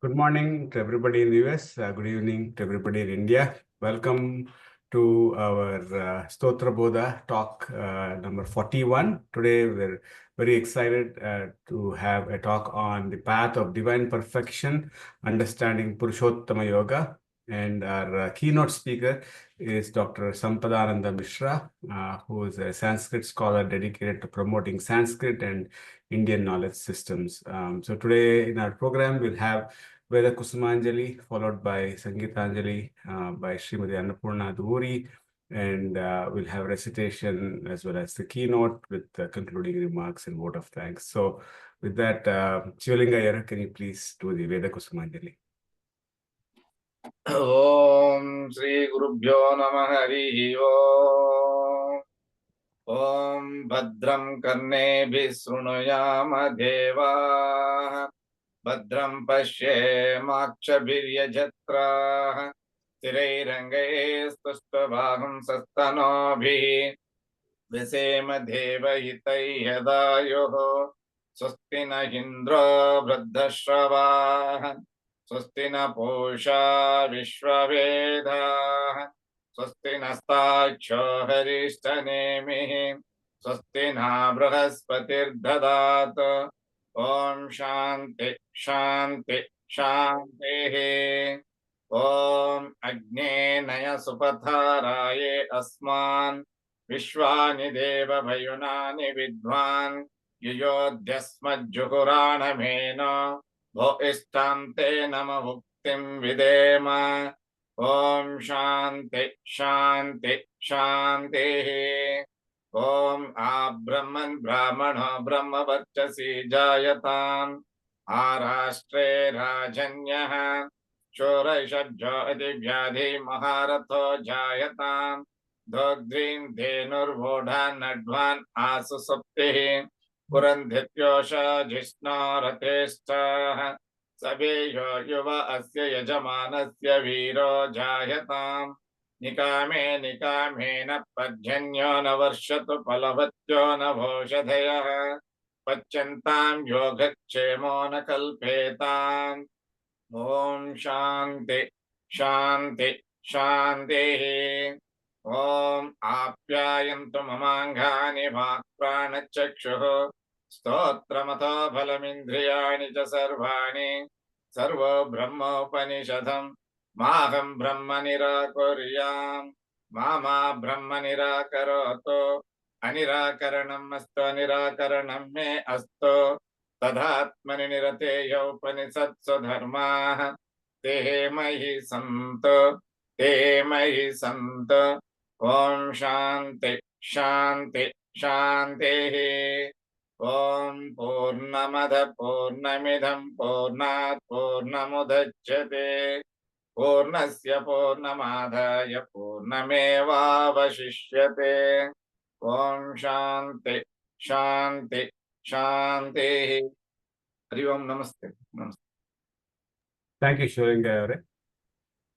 Good morning to everybody in the US. Good evening to everybody in India. Welcome to our Stotra Bodha talk number 41. Today, we're very excited to have a talk on the path of divine perfection, understanding Purushottama Yoga. And our keynote speaker is Dr. Sampadananda Mishra, who is a Sanskrit scholar dedicated to promoting Sanskrit and Indian knowledge systems. So today in our program, we'll have Veda Kusumanjali, followed by Sangeetanjali by Srimati Annapurna Duri, and we'll have recitation as well as the keynote with concluding remarks and vote of thanks. So with that, Shivalinga, can you please do the Veda Kusumanjali? Om Sri Gurubhyo Namah Hari Om. Om Bhadram Karnebhi Srunuyama Deva Bhadram Pashe Makshabhiryajatra Tirairangaye Stushtabhagam Sastanobhi Visema Deva Hitai Yadayoho Sustina Hindra Vradhashrava Sustina Posha Vishwaveda Sustina Stacho Harishtanemi Sustina Brahaspatir Dadat Om Shanti Shanti Shanti Om Agne Naya Supataraye Asman Vishwani Deva Bhayunani Vidvan Yuyodhyasmad Juhurana Mena Bho istante nama bhuktim videma Om Shanti Shanti Shanti Om Abrahman Brahmana Brahma Varchasi Jayatam Arashtre Rajanyaha Shorashadja Adivyadhi Maharatho Jayatam Dogdrin Dhenur Vodhan Advan Asu Saptihi Purandhityosha Jishna Rateshta Sabeyo Yuva Asya Yajamanasya Viro Jayatam Nikame Nikame Na Padjanyo Na Varshatu Palavatyo Na Bhoshadhaya Pachantam Yogachemo Na Kalpetam Om Shanti Shanti Shanti Om Apyayantu Mamangani Vakpranachakshuh Stotramatha Phalamindriyani Cha Sarvani Sarva Brahma Upanishadam Maham Brahma Nirakuryam Mama Brahma Nirakaroto Anirakaranam Astu Anirakaranam Me Astu Tadhatmani Nirateya Upanisatsu Dharma Te Mahi Santo Te Mahi Santo Om Shanti Shanti Shanti Om Purnamada Purnamidam Purnat Purnamudachyate Purnasya Purnamadaya Purnameva Vashishyate Om Shanti Shanti Shanti Hari Om Namaste. Namaste. Thank you, Shivalinga.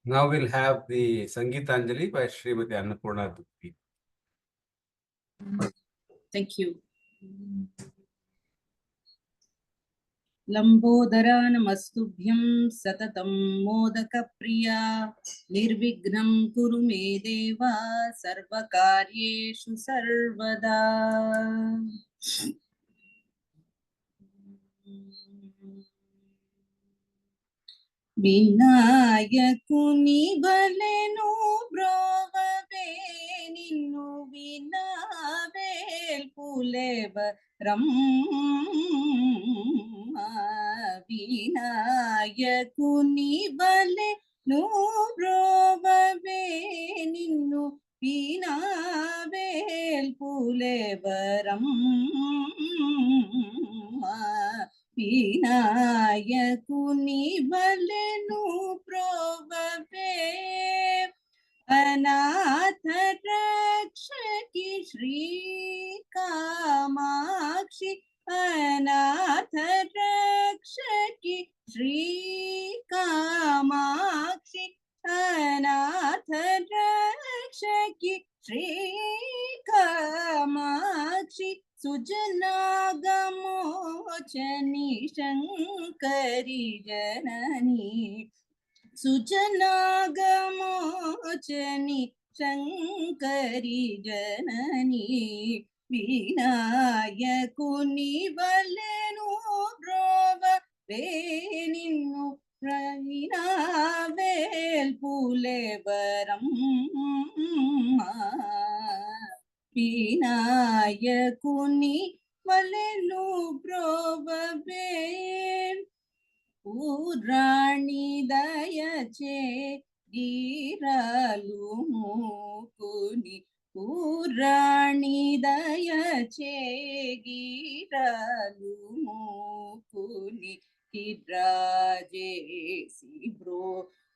Now we'll have the Sangeetanjali by Srimati Annapurna Duri. Thank you. Lambodara namastubhyam satatam modaka priya nirvignam kuru me deva sarvakaryeshu sarvada. Vinayakuni balenu brogave ninnu vinavel puleva ramma Vinayakuni balenu brogave ninnu vinavel puleva ramma Vinayakuni balenu probave Anatha Rakshaki Shri Kamakshi Anatha Rakshaki Shri Kamakshi Anatha Rakshaki Shri Kamakshi Sujanagamochani Shankari Janani Suchanagamocani Shankari Janani Vinayakuni Valenu Brova Veninu Ravinavel Pulevaram Vinayakuni Valenu Brova Purani Dayache Giralu Mukuni Purani Dayache Giralu Mukuni Kidraje Sibro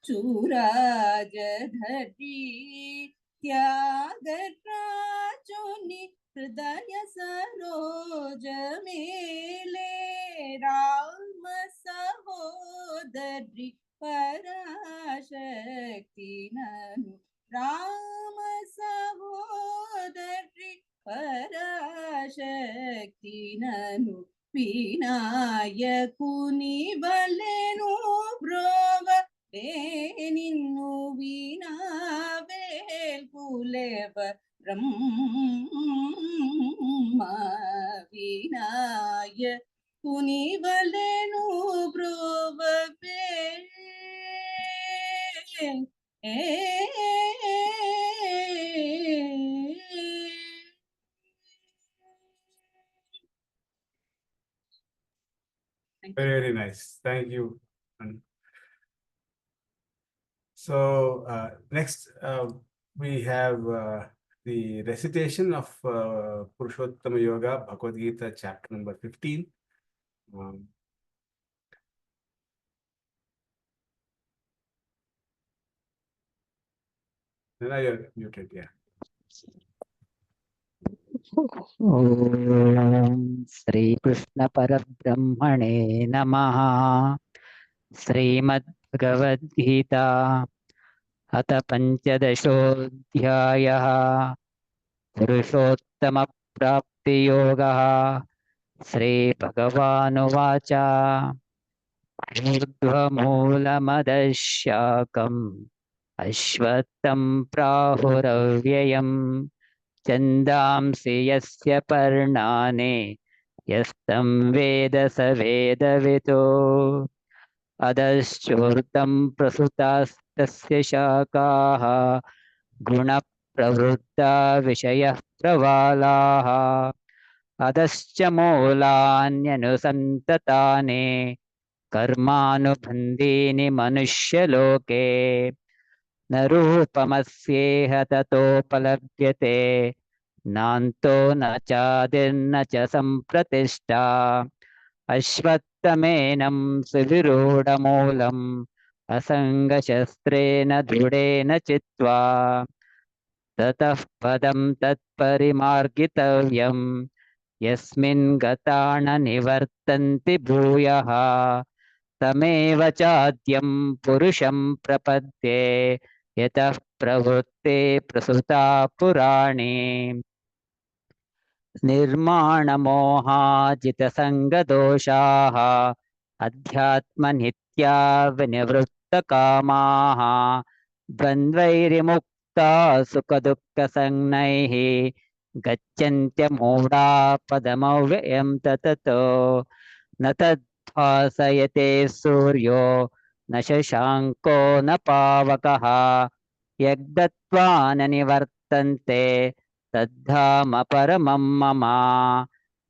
Churajadhari Tyagarajuni Hridaya Saroja Mele Rama Sahodari Parashakti Nanu Rama Sahodari Parashakti Nanu Vinayakuni Valenu Brova Veninu Vinavel Puleva Brahma Vinayakuni Valenu Brova Very nice. Thank you. And so next we have the recitation of Purushottama Yoga, Bhagavad Gita, chapter number 15. Then you're muted, yeah. Om Shri Krishna Parabrahmane Namaha. Srimad Bhagavad Gita Atha Panchadashodhyayaha Purushottama Prapti Yogaha. Shri Bhagavanuvacha Urdhva Moolamadasyakam Ashvattam Prahuravyayam Chandamsi Yasya Parnane Yastam Veda Savedavito Adashurtam Prasutastasya Shakaha Guna Pravruddha Vishaya Pravalaha Adascha Molanyanu Karmanubandhini Manushya-loke Narupamasyeha tatopalabhyate Nanto nachadirna cha sampratishta Ashvattamenam suvirudamulam Asanga-shastrena dhudena chitva Tatah padam tatparimargitavyam Yasmin gatana nivartanti bhuyaha Tameva chadyam purusham prapadye Yatah pravrutte prasuta purani Nirmana moha jita sanga doshaha Adhyatma nitya vinivrutta kamaha Dvandvairi mukta sukha dukkha sangnaihi Gacchantya moda padamavyayam tatato Natadbhasayate suryo na shashanko na pavakaha Yagdatva na nivartante Tadhama paramam mama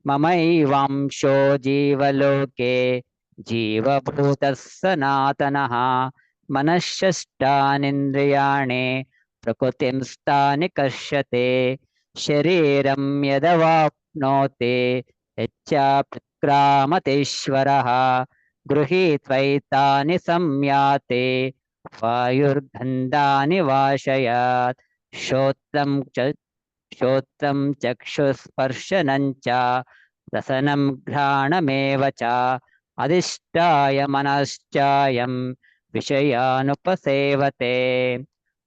Mamayvamsho jivaloke Jivabhutas sanatanaha Manashashtanindriyane Prakutim stani kashyate Shariram yadavapnote Yacchaprakramateshvaraha Gruhitvaitani samyate Vayurgandhani vashayat Shotram chakshusparshanancha Rasanam ghranamevacha Adhishtaya manaschayam Vishayanupasevate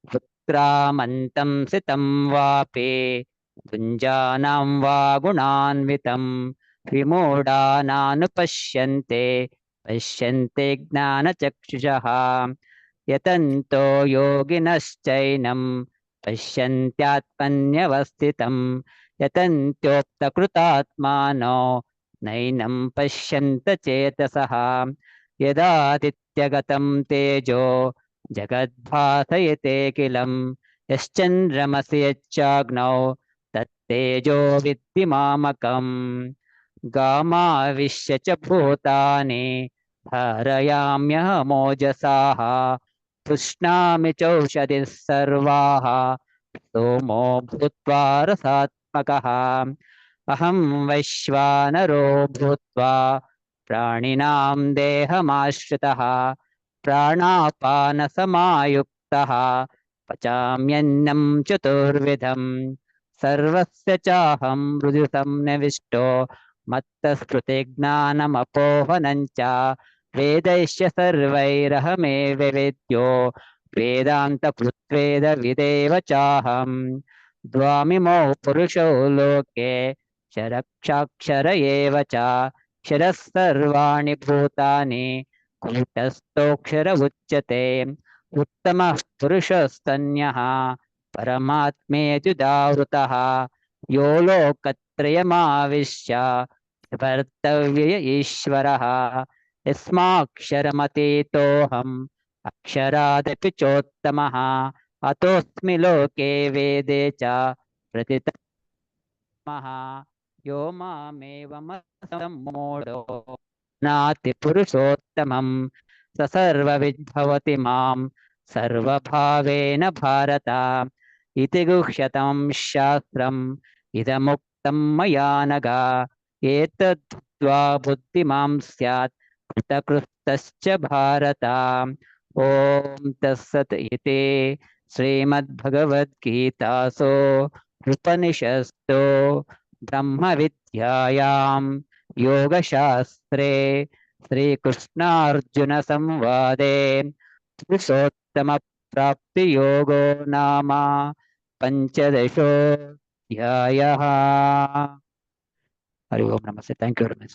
Putramantam sitam vape Punjanam va gunanvitam विमूढानानुपश्यन्ते पश्यन्ते ज्ञानचक्षुषः यतन्तो योगिनश्चैनं पश्यन्त्यात्मन्यवस्थितं यतन्त्योक्तकृतात्मानो नैनं पश्यन्त चेतसः यदादित्यगतं तेजो जगद्भासयतेऽखिलं यश्चन्द्रमसि यच्चाग्नौ तत्तेजो विद्धि मामकम् गामाविश्य च भूतानि धारयाम्यहमोजसाः पुष्णामि चौषधिः सर्वाः सोमो भूत्वा रसात्मकः अहं वैश्वानरो भूत्वा प्राणिनां देहमाश्रितः प्राणापानसमायुक्तः पचाम्यन्नं चतुर्विधं सर्वस्य चाहं हृदि सन्निविष्टो मत्तस्मृतिज्ञानमपोहनं च वेदैश्च सर्वैरहमेव वेद्यो वेदान्तकृत्वेदविदेव चाहं द्वामिमौ पुरुषौ लोके क्षरक्षाक्षर एव च क्षरः सर्वाणि भूतानि कूटस्थोऽक्षर उच्यते उत्तमः पुरुषस्तन्यः परमात्मेत्युदावृतः यो लोकत्रयमाविश्य वर्तव्य ईश्वरः यस्माक्षरमतीतोऽहम् अक्षरादपि चोत्तमः अतोऽस्मि लोके वेदे च प्रतितमः यो मामेवमसम्मूढो नाति पुरुषोत्तमं स सर्वविद्भवति मां सर्वभावेन भारत इति गुह्यतं शास्त्रम् इदमुक्तं मया नघ एतद्वा बुद्धिमां स्यात् कृतकृतश्च भारत ॐ तत्सत् इति श्रीमद्भगवद्गीतासु उपनिषत्सु ब्रह्मविद्यायां योगशास्त्रे श्रीकृष्णार्जुनसंवादे पुरुषोत्तमप्राप्तियोगो नाम पञ्चदशोऽध्यायः हरि ओम नमस्ते thank you very much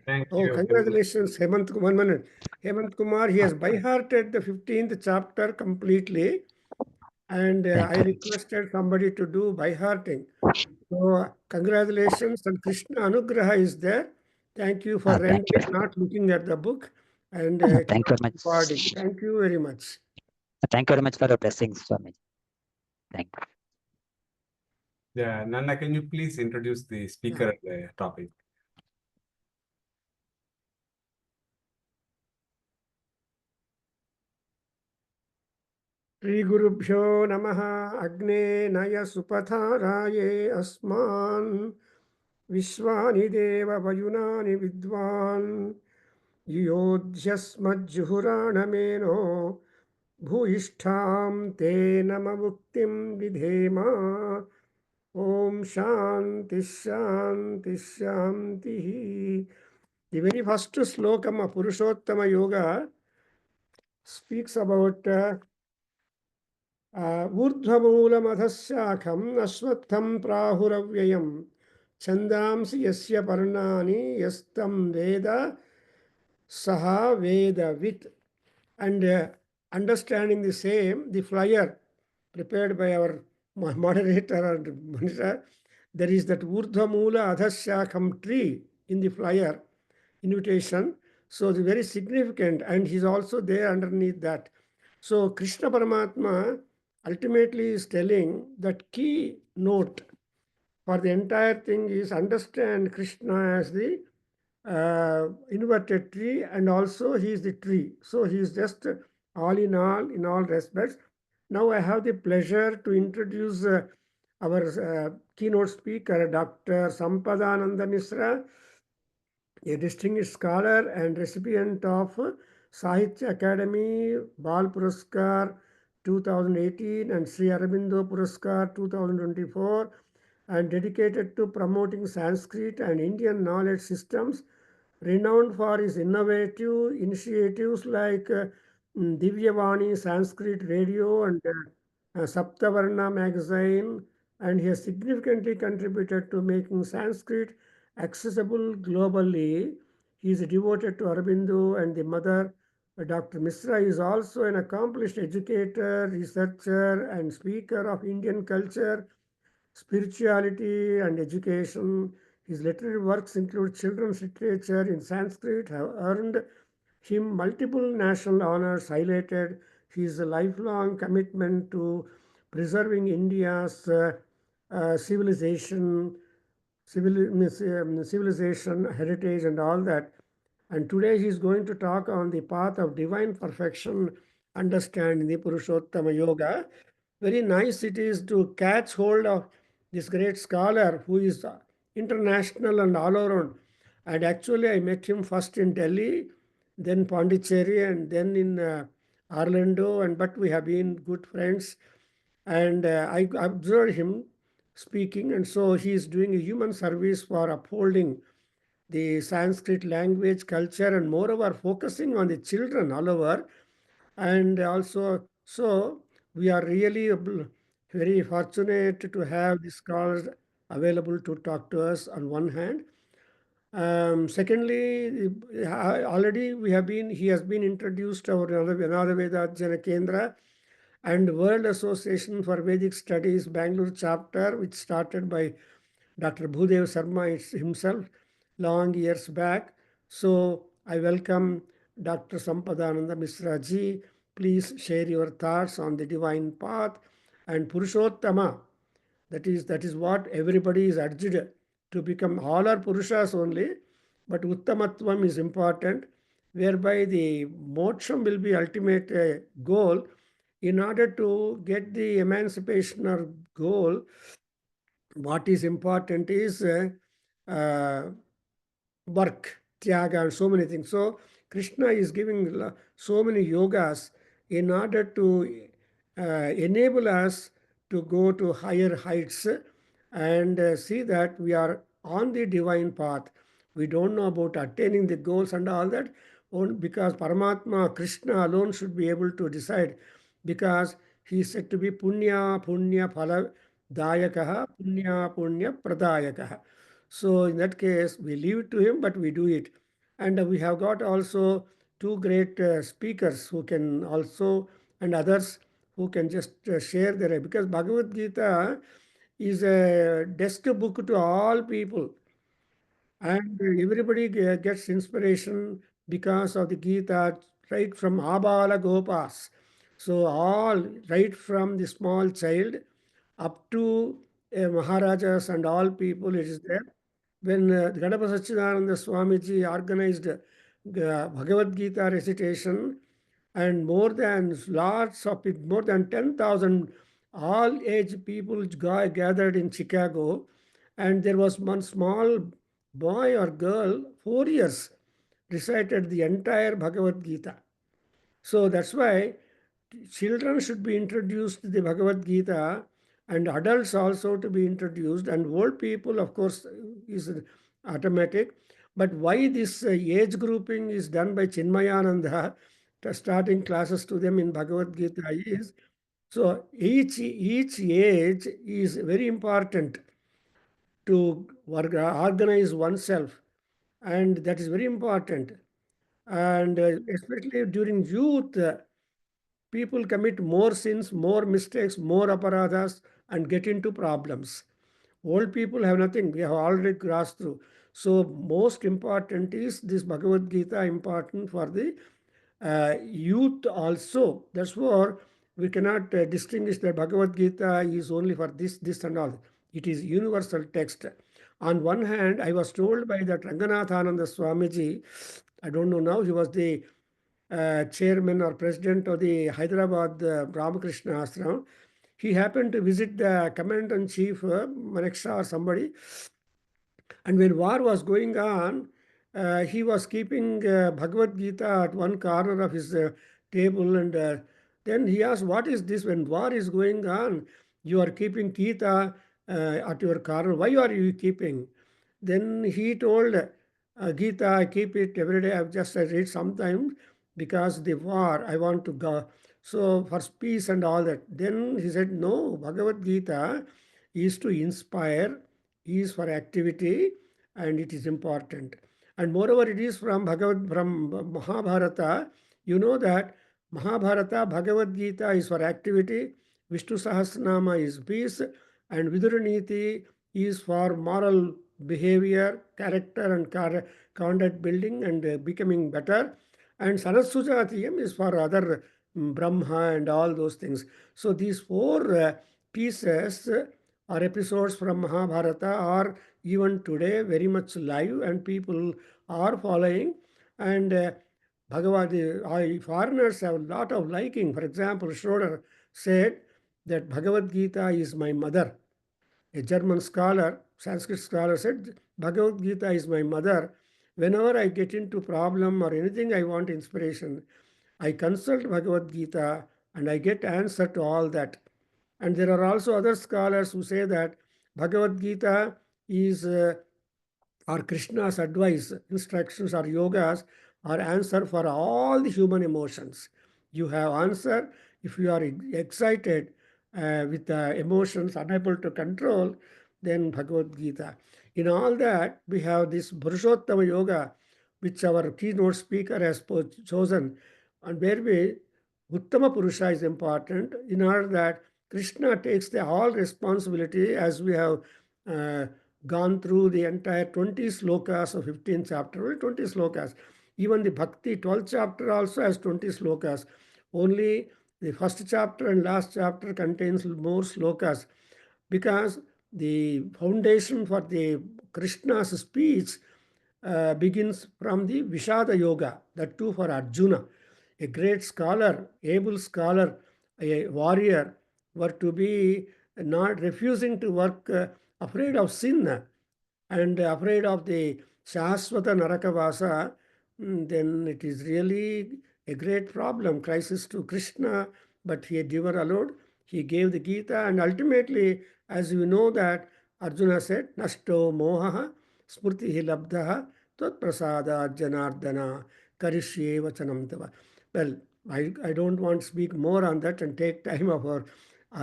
Thank Oh, you. congratulations, Hemant. 1 minute. Hemant Kumar, he has by-hearted the 15th chapter completely. And Thank I you. requested somebody to do by-hearting. So, congratulations. And Krishna Anugraha is there. Thank you for Thank rendering, you. not looking at the book. And Thank you very much. recording. Thank you very much. Thank you very much for your blessings, Swami. Thank you. Yeah, Nana, can you please introduce the speaker and the topic? श्रीगुरुभ्यो नमः अग्ने नय सुपथाराये अस्मान् विश्वानि देव वयुनानि विद्वान् योध्यस्मज्जुहुराणमेनो भूयिष्ठां ते नममुक्तिं विधेम ॐ शान्ति शान्ति शान्तिः. The very first slokam of Purushottama Yoga speaks about ऊर्ध्वमूलमधशाखम् अश्वत्थं प्राहुरव्ययं छन्दांसि यस्य पर्णानि यस्तं वेद सः वेदवित्. And understanding the same, the flyer prepared by our moderator and Mishra, there is that Urdhvamula Adhyayana tree in the flyer invitation. So it's very significant, and he's also there underneath that. So Krishna Paramatma ultimately is telling that key note for the entire thing is understand Krishna as the inverted tree, and also he is the tree. So he is just all in all respects. Now I have the pleasure to introduce our keynote speaker, Dr. Sampadananda Mishra, a distinguished scholar and recipient of Sahitya Academy Bal Puraskar 2018 and Sri Aurobindo Puraskar 2024, and dedicated to promoting Sanskrit and Indian knowledge systems, renowned for his innovative initiatives like Divyavani Sanskrit Radio and Saptavarna magazine, and he has significantly contributed to making Sanskrit accessible globally. He is devoted to Aurobindo and the mother. Dr. Mishra is also an accomplished educator, researcher, and speaker of Indian culture, spirituality, and education. His literary works include children's literature in Sanskrit, have earned him multiple national honors, highlighted his lifelong commitment to preserving India's civilization, civilization, heritage, and all that. And today he is going to talk on the path of divine perfection, understanding the Purushottama Yoga. Very nice it is to catch hold of this great scholar who is international and all around. And actually, I met him first in Delhi, then Pondicherry, and then in Orlando. And but we have been good friends. And I observed him speaking, and so he is doing a human service for upholding the Sanskrit language, culture, and moreover focusing on the children all over. And also, so we are really very fortunate to have these scholars available to talk to us on one hand. Secondly, already he has been introduced to our another Veda Adhyayana Kendra and World Association for Vedic Studies Bangalore chapter, which started by Dr. Bhudev Sharma himself long years back. So I welcome Dr. Sampadananda Mishra ji. Please share your thoughts on the divine path and Purushottama. That is what everybody is urged to become. All are Purushas only, but Uttamatvam is important, whereby the moksham will be ultimate goal. In order to get the emancipation or goal, what is important is uh, work, tyaga, and so many things. So Krishna is giving so many yogas in order to enable us to go to higher heights and see that we are on the divine path. We don't know about attaining the goals and all that, because Paramatma, Krishna alone should be able to decide, because he is said to be Punya, Punya Phala Dayakaha, Punya, Punya Pradayakaha. So in that case, we leave it to him, but we do it. And we have got also two great speakers who can also, and others who can just share their, because Bhagavad Gita is a desk book to all people. And everybody gets inspiration because of the Gita, right from Abala Gopas. So all, right from the small child up to Maharajas and all people, it is there. When Gadapa Sachidananda Swamiji organized Bhagavad Gita recitation, and more than lots of it, more than 10,000 all age people gathered in Chicago, and there was one small boy or girl, 4 years, recited the entire Bhagavad Gita. So that's why children should be introduced to the Bhagavad Gita, and adults also to be introduced, and old people, of course, is automatic. But why this age grouping is done by Chinmayananda, starting classes to them in Bhagavad Gita is, so each age is very important to organize oneself, and that is very important. And especially during youth, people commit more sins, more mistakes, more aparadhas, and get into problems. Old people have nothing, we have already crossed through. So most important is this Bhagavad Gita, important for the youth also. That's why we cannot distinguish that Bhagavad Gita is only for this and all. It is universal text. On one hand, I was told by that Ranganathananda Swamiji, I don't know now, he was the chairman or president of the Hyderabad Ramakrishna Ashram. He happened to visit the commander-in-chief, Maneksha or somebody, and when war was going on, he was keeping Bhagavad Gita at one corner of his table, and then he asked, "What is this? When war is going on, you are keeping Gita at your corner. Why are you keeping?" Then he told, "Gita, I keep it every day. I read sometimes because the war, I want to go. So for peace and all that." Then he said, "No, Bhagavad Gita is to inspire, is for activity, and it is important. And moreover, it is from Mahabharata. You know that Mahabharata, Bhagavad Gita is for activity, Vishnu Sahasranama is peace, and Viduraniti is for moral behavior, character, and conduct building and becoming better. And Sanasujatiyam is for other Brahma and all those things. So these four pieces or episodes from Mahabharata are even today very much live and people are following. And Bhagavad, foreigners have a lot of liking. For example, Schroeder said that Bhagavad Gita is my mother. A German scholar, Sanskrit scholar said, Bhagavad Gita is my mother. Whenever I get into problem or anything I want inspiration, I consult Bhagavad Gita and I get answer to all that. And there are also other scholars who say that Bhagavad Gita is or Krishna's advice, instructions, or yogas are answer for all the human emotions. You have answer if you are excited with the emotions unable to control, then Bhagavad Gita. In all that, we have this Purushottama Yoga, which our keynote speaker has chosen, and where we Uttama Purusha is important in order that Krishna takes the all responsibility as we have gone through the entire 20 slokas of 15th chapter, only 20 slokas. Even the Bhakti 12th chapter also has 20 slokas. Only the first chapter and last chapter contains more slokas because the foundation for the Krishna's speech begins from the Vishada Yoga, that too for Arjuna. A great scholar, able scholar, a warrior were to be not refusing to work, afraid of sin and afraid of the Shaswata Narakavasa, then it is really a great problem, crisis to Krishna, but he never allowed. He gave the Gita, and ultimately, as you know that Arjuna said, Nashto mohaha smrtihi labdhaha tat prasada janardana karishye vachanam tava. Well, I don't want to speak more on that and take time of our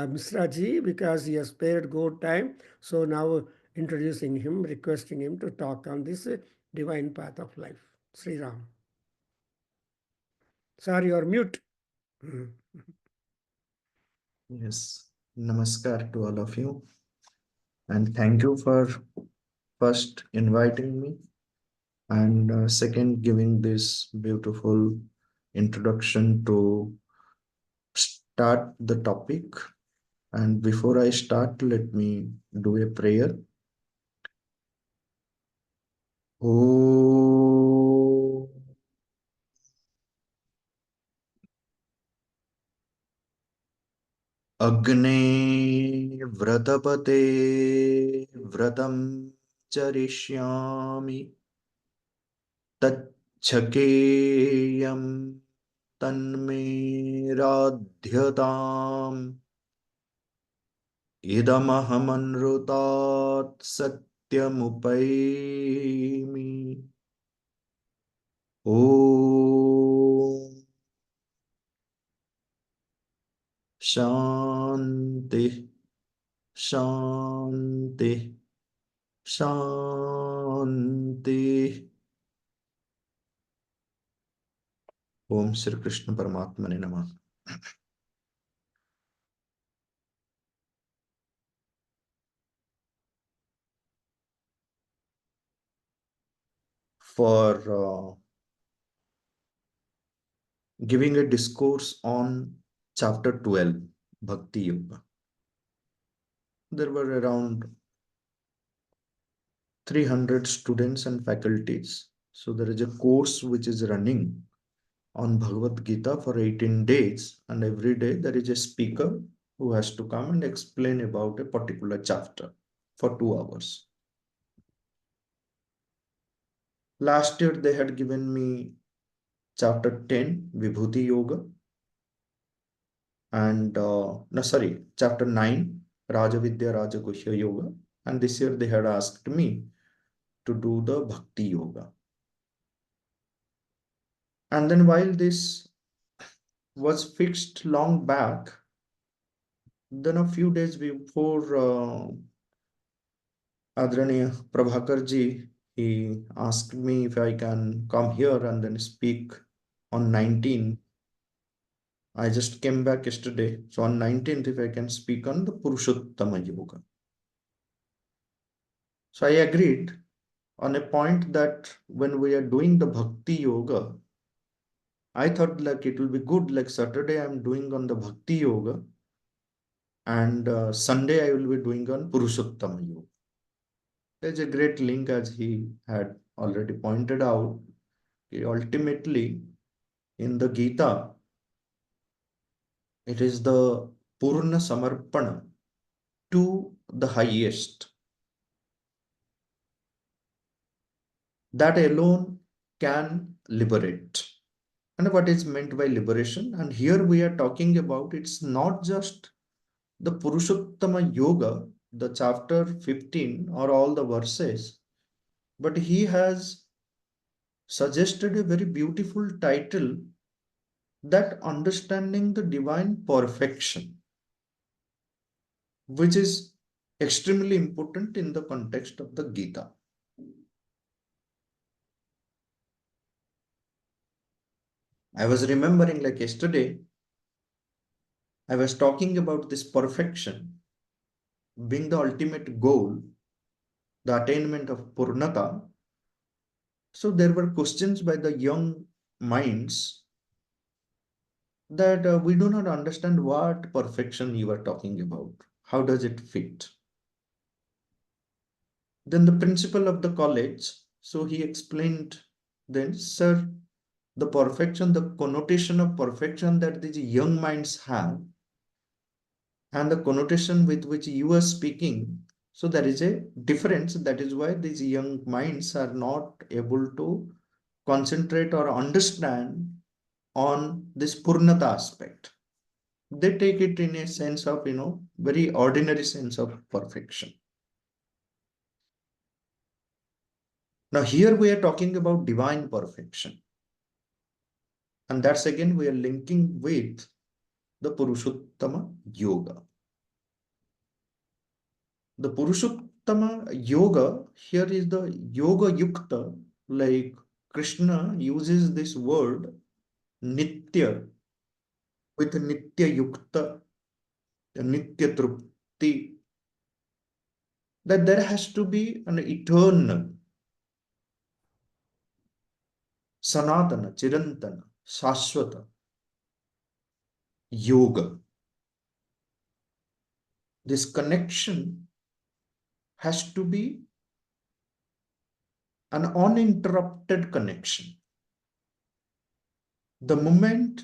Mishra ji because he has spared good time. So now introducing him, requesting him to talk on this divine path of life. Sri Ram. Sorry, you're mute. Yes, namaskar to all of you. And thank you for first inviting me and second giving this beautiful introduction to start the topic. And before I start, let me do a prayer. Oh, Agne Vratapate Vratam Charishyami Tachakeyam Tanme Radhyatam Idamahamanrutat Satyamupaimi. Om Shanti Shanti Shanti. Om Shri Krishna Paramatmane Namah. For giving a discourse on chapter 12, Bhakti Yoga. There were around 300 students and faculties. So there is a course which is running on Bhagavad Gita for 18 days, and every day there is a speaker who has to come and explain about a particular chapter for 2 hours. Last year they had given me chapter 10, Vibhuti Yoga, and chapter 9, Rajavidya Rajaguhya Yoga, and this year they had asked me to do the Bhakti Yoga. And then while this was fixed long back, then a few days before Adhraniya Prabhakar ji he asked me if I can come here and then speak on 19. I just came back yesterday. So on 19th, if I can speak on the Purushottama Yoga. So I agreed on a point that when we are doing the Bhakti Yoga, I thought like it will be good, like Saturday I'm doing on the Bhakti Yoga and Sunday I will be doing on Purushottama Yoga. There's a great link as he had already pointed out. Ultimately, in the Gita, it is the Purna Samarpana to the highest. That alone can liberate. And what is meant by liberation? And here we are talking about it's not just the Purushottama Yoga, the chapter 15 or all the verses, but he has suggested a very beautiful title, that understanding the divine perfection, which is extremely important in the context of the Gita. I was remembering like yesterday, I was talking about this perfection being the ultimate goal, the attainment of Purnata. So there were questions by the young minds that we do not understand what perfection you are talking about. How does it fit? Then the principal of the college, so he explained then, sir, the perfection, the connotation of perfection that these young minds have, and the connotation with which you are speaking, so there is a difference. That is why these young minds are not able to concentrate or understand on this Purnata aspect. They take it in a sense of, very ordinary sense of perfection. Now here we are talking about divine perfection. And that's again, we are linking with the Purushottama Yoga. The Purushottama Yoga, here is the Yoga Yukta, like Krishna uses this word Nitya, with Nitya Yukta, Nitya Trupti, that there has to be an eternal, Sanatana, Chirantana, Shashwata Yoga. This connection has to be an uninterrupted connection. The moment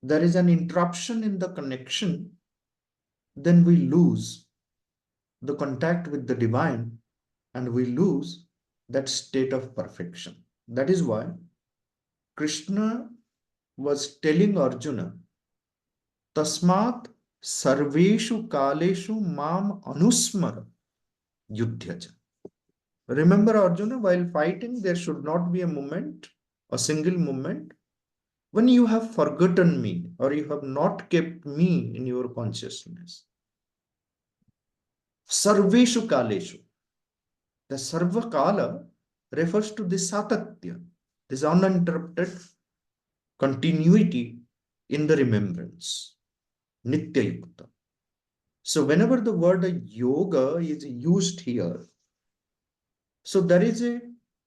there is an interruption in the connection, then we lose the contact with the divine and we lose that state of perfection. That is why Krishna was telling Arjuna, Tasmat sarveshu kaleshu mam anusmara yudhyaja. Remember, Arjuna, while fighting, there should not be a moment, a single moment, when you have forgotten me or you have not kept me in your consciousness. Sarveshu kaleshu. The sarva kala refers to this satatya, this uninterrupted continuity in the remembrance. Nitya yukta. So whenever the word yoga is used here, so there is a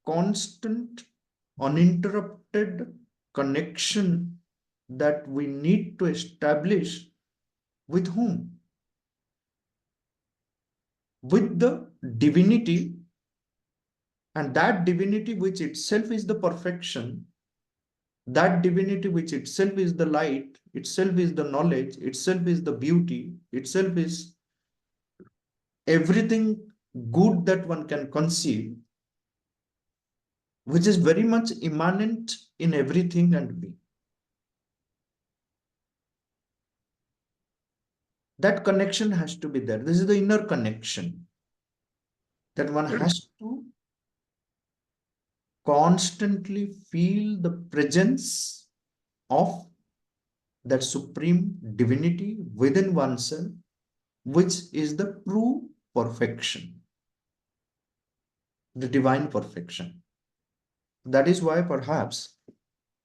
constant, uninterrupted connection that we need to establish with whom? With the divinity, and that divinity which itself is the perfection, that divinity which itself is the light, itself is the knowledge, itself is the beauty, itself is everything good that one can conceive, which is very much immanent in everything and being. That connection has to be there. This is the inner connection that one has to constantly feel the presence of that supreme divinity within oneself, which is the true perfection. the divine perfection. That is why perhaps,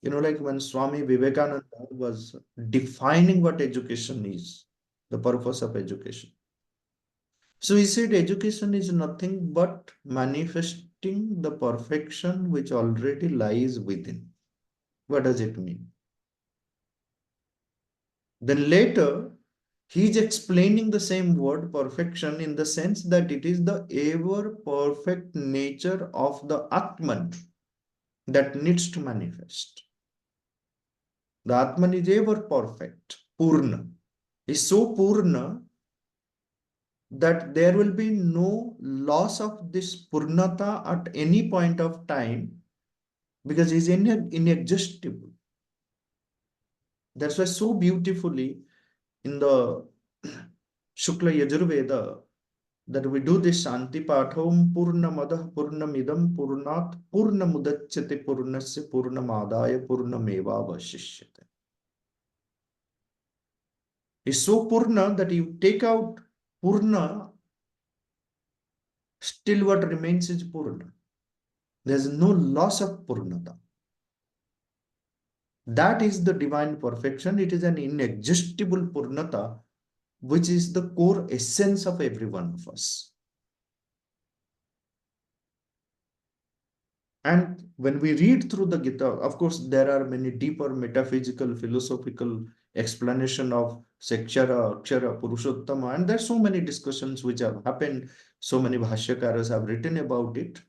like when Swami Vivekananda was defining what education is, the purpose of education. So he said education is nothing but manifesting the perfection which already lies within. What does it mean? Then later, he is explaining the same word perfection in the sense that it is the ever perfect nature of the Atman that needs to manifest. The Atman is ever perfect, Purna. Is so Purna that there will be no loss of this Purnata at any point of time because he is inexhaustible. That's why so beautifully in the Shukla Yajurveda that we do this Shanti Patham Purnamadah Purnamidam Purnat Purnamudachyate Purnasya Purnamadaya Purnameva Vashishyate. It's so Purna that you take out Purna, still what remains is Purna. There's no loss of Purnata. That is the divine perfection. It is an inexhaustible Purnata, which is the core essence of every one of us. And when we read through the Gita, of course, there are many deeper metaphysical, philosophical explanation of Sekshara, Akshara, Purushottama, and there's so many discussions which have happened. So many Bhashyakaras have written about it.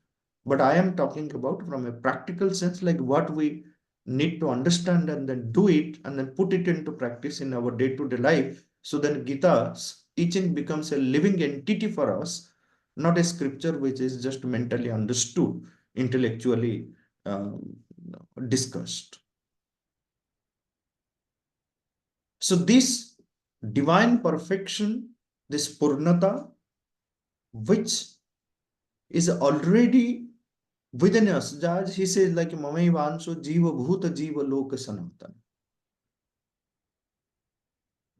But I am talking about from a practical sense, like what we need to understand and then do it and then put it into practice in our day-to-day life. So then Gita's teaching becomes a living entity for us, not a scripture which is just mentally understood, intellectually discussed. So this divine perfection, this Purnata, which is already within us, as he says, like Mamai Vanso Jiva Bhuta Jiva Loka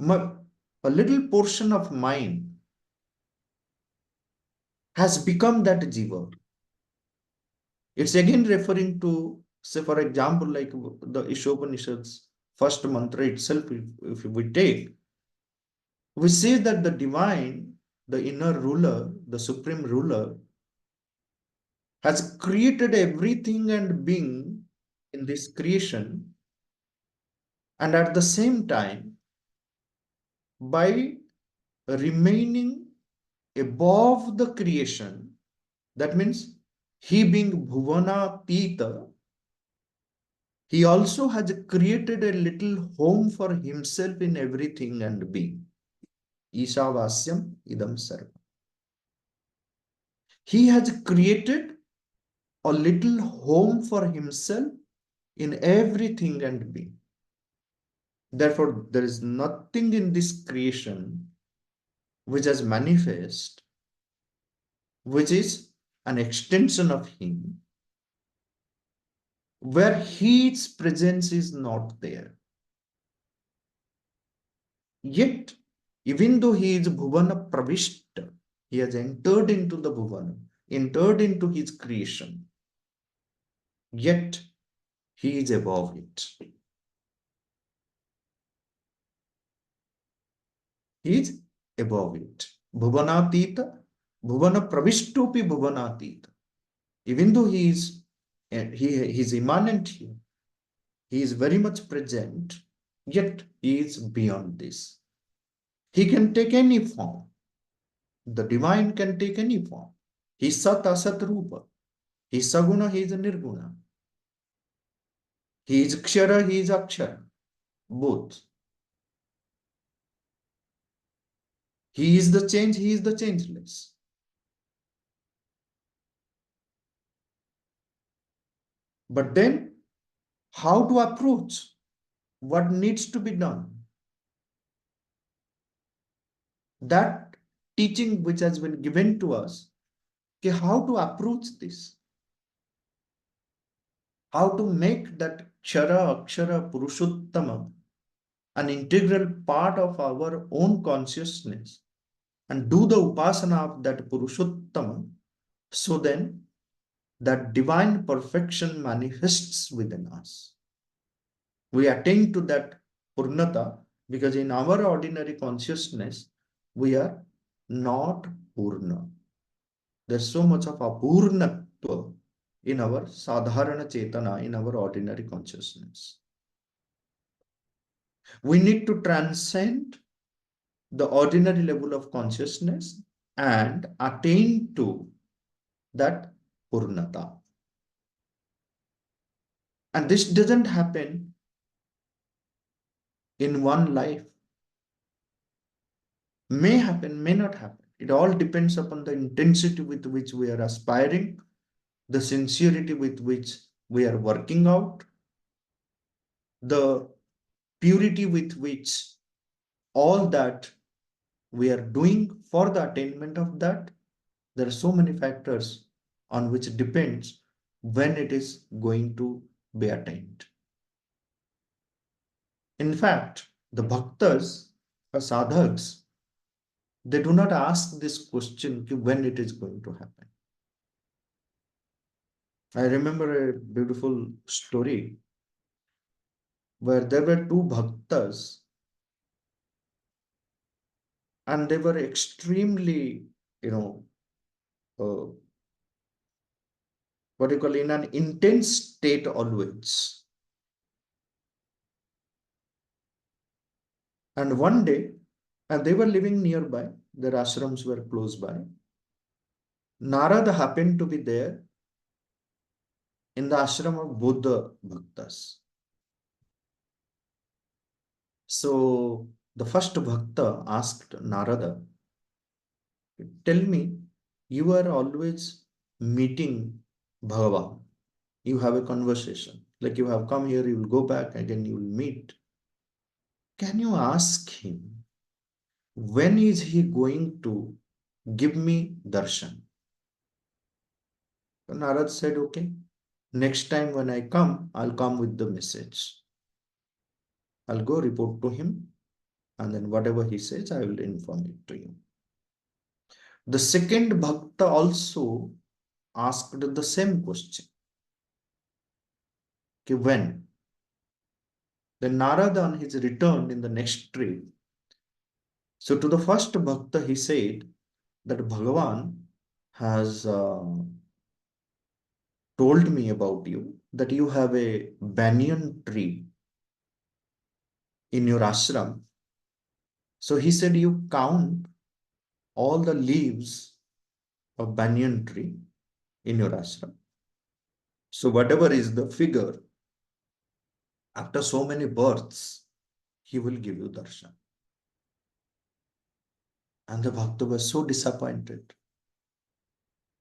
Sanatana. A little portion of mine has become that Jiva. It's again referring to, say, for example, like the Ishopanishads first mantra itself, if we take, we say that the divine, the inner ruler, the supreme ruler, has created everything and being in this creation, and at the same time, by remaining above the creation, that means he being Bhuvana Tita, he also has created a little home for himself in everything and being. Ishavasyam idam sarva. He has created a little home for himself in everything and being. Therefore, there is nothing in this creation which has manifest, which is an extension of him, where his presence is not there. Yet, even though he is Bhuvana Pravishta, he has entered into the Bhuvana, entered into his creation, yet he is above it. He is above it. Bhuvanatita, Bhuvana Pravishtopi Bhuvanatita. Even though he is immanent here, he is very much present, yet he is beyond this. He can take any form. The divine can take any form. He is Sat Asat Rupa. He is Saguna, he is Nirguna. He is Kshara, he is Akshara. Both. He is the change, he is the changeless. But then, how to approach? What needs to be done? That teaching which has been given to us, okay, how to approach this? How to make that Kshara, Akshara, Purushottama an integral part of our own consciousness and do the upasana of that Purushottama, so then that divine perfection manifests within us. We attain to that Purnata because in our ordinary consciousness, we are not Purna. There's so much of Apurnatva in our Sadharana Chetana, in our ordinary consciousness. We need to transcend the ordinary level of consciousness and attain to that Purnata. And this doesn't happen in one life. May happen, may not happen. It all depends upon the intensity with which we are aspiring, the sincerity with which we are working out, the purity with which all that we are doing for the attainment of that. There are so many factors on which depends when it is going to be attained. In fact, the bhaktas or sadhaks, they do not ask this question when it is going to happen. I remember a beautiful story where there were two bhaktas and they were extremely, what you call in an intense state always. And one day, and they were living nearby, their ashrams were close by. Narada happened to be there in the ashram of Buddha Bhaktas. So the first Bhakta asked Narada, tell me, you are always meeting Bhagavan. You have a conversation. Like you have come here, you will go back, again you will meet. Can you ask him, when is he going to give me darshan? So Narad said, okay, next time when I come, I'll come with the message. I'll go report to him, and then whatever he says, I will inform it to you. The second Bhakta also asked the same question. Okay, when? Then Narada on his return in the next trip. So to the first Bhakta, he said that Bhagavan has told me about you, that you have a banyan tree in your ashram. So he said, you count all the leaves of banyan tree in your ashram. So whatever is the figure, after so many births, he will give you darshan. And the Bhakta was so disappointed.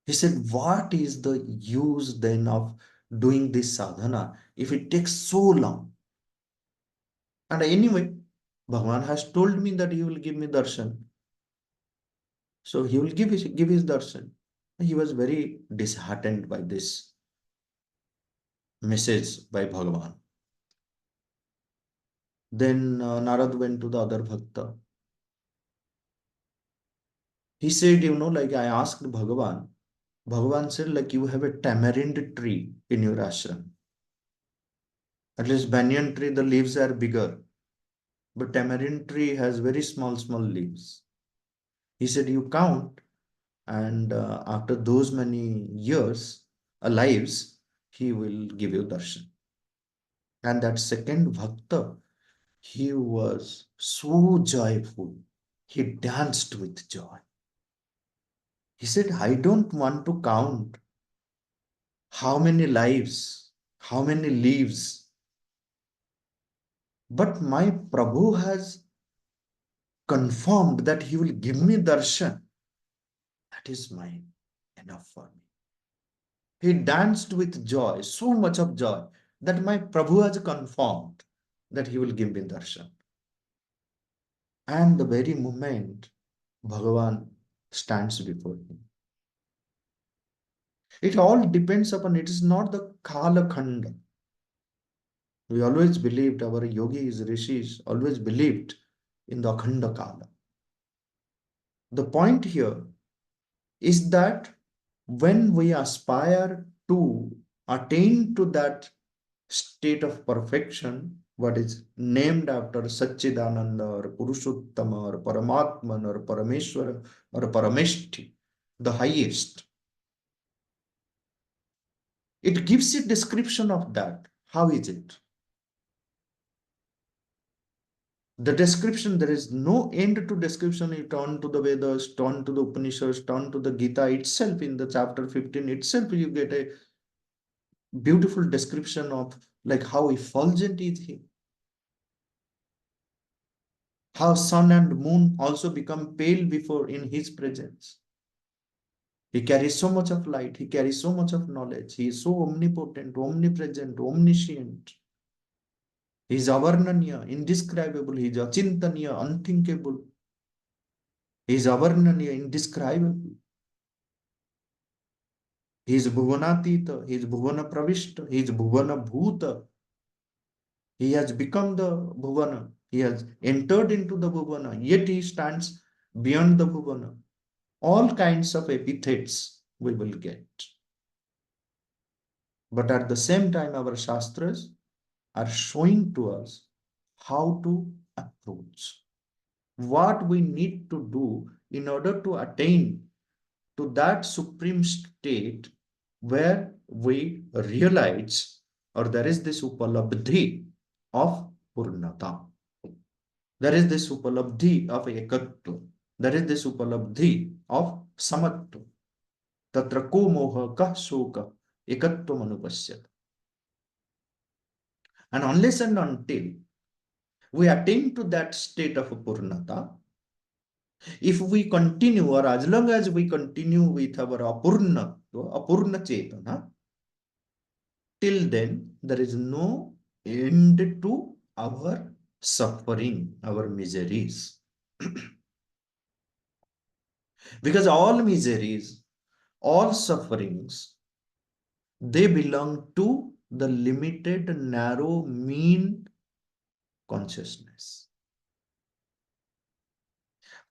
He said, what is the use then of doing this sadhana if it takes so long? And anyway, Bhagavan has told me that he will give me darshan. So he will give his darshan. He was very disheartened by this message by Bhagavan. Then Narad went to the other Bhakta. He said, like I asked Bhagavan. Bhagavan said, like you have a tamarind tree in your ashram. At least banyan tree, the leaves are bigger. But tamarind tree has very small leaves. He said, you count, and after those many years, lives, he will give you darshan. And that second Bhakta, he was so joyful. He danced with joy. He said, I don't want to count how many lives, how many leaves, but my Prabhu has confirmed that he will give me darshan. That is mine, enough for me. He danced with joy, so much of joy, that my Prabhu has confirmed that he will give me darshan. And the very moment Bhagavan stands before him. It all depends upon, it is not the Kala Khanda. We always believed, our yogis, rishis always believed in the Akhanda Kala. The point here is that when we aspire to attain to that state of perfection, what is named after Satchidananda or Purushottama or Paramatman or Parameshwara or Parameshti, the highest. It gives a description of that. How is it? The description, there is no end to description. You turn to the Vedas, turn to the Upanishads, turn to the Gita itself. In the chapter 15 itself, you get a beautiful description of like how effulgent is he. How sun and moon also become pale before in his presence. He carries so much of light. He carries so much of knowledge. He is so omnipotent, omnipresent, omniscient. He is avarnaniya, indescribable. He is achintaniya, unthinkable. He is avarnaniya, indescribable. He is bhuvanatita. He is bhuvana pravishta. He is bhuvana bhuta. He has become the bhuvana. He has entered into the bhuvana. Yet he stands beyond the bhuvana. All kinds of epithets we will get. But at the same time, our Shastras are showing to us how to approach, what we need to do in order to attain to that supreme state where we realize, or there is this upalabdhi of purnata. There is this upalabdhi of ekatva. There is this upalabdhi of samatva. Tatra ko moha kah shoka ekatvam anupasyat. And unless and until we attain to that state of purnata, if we continue, or as long as we continue with our apurna chetana, till then there is no end to our suffering, our miseries. Because all miseries, all sufferings, they belong to the limited, narrow, mean consciousness.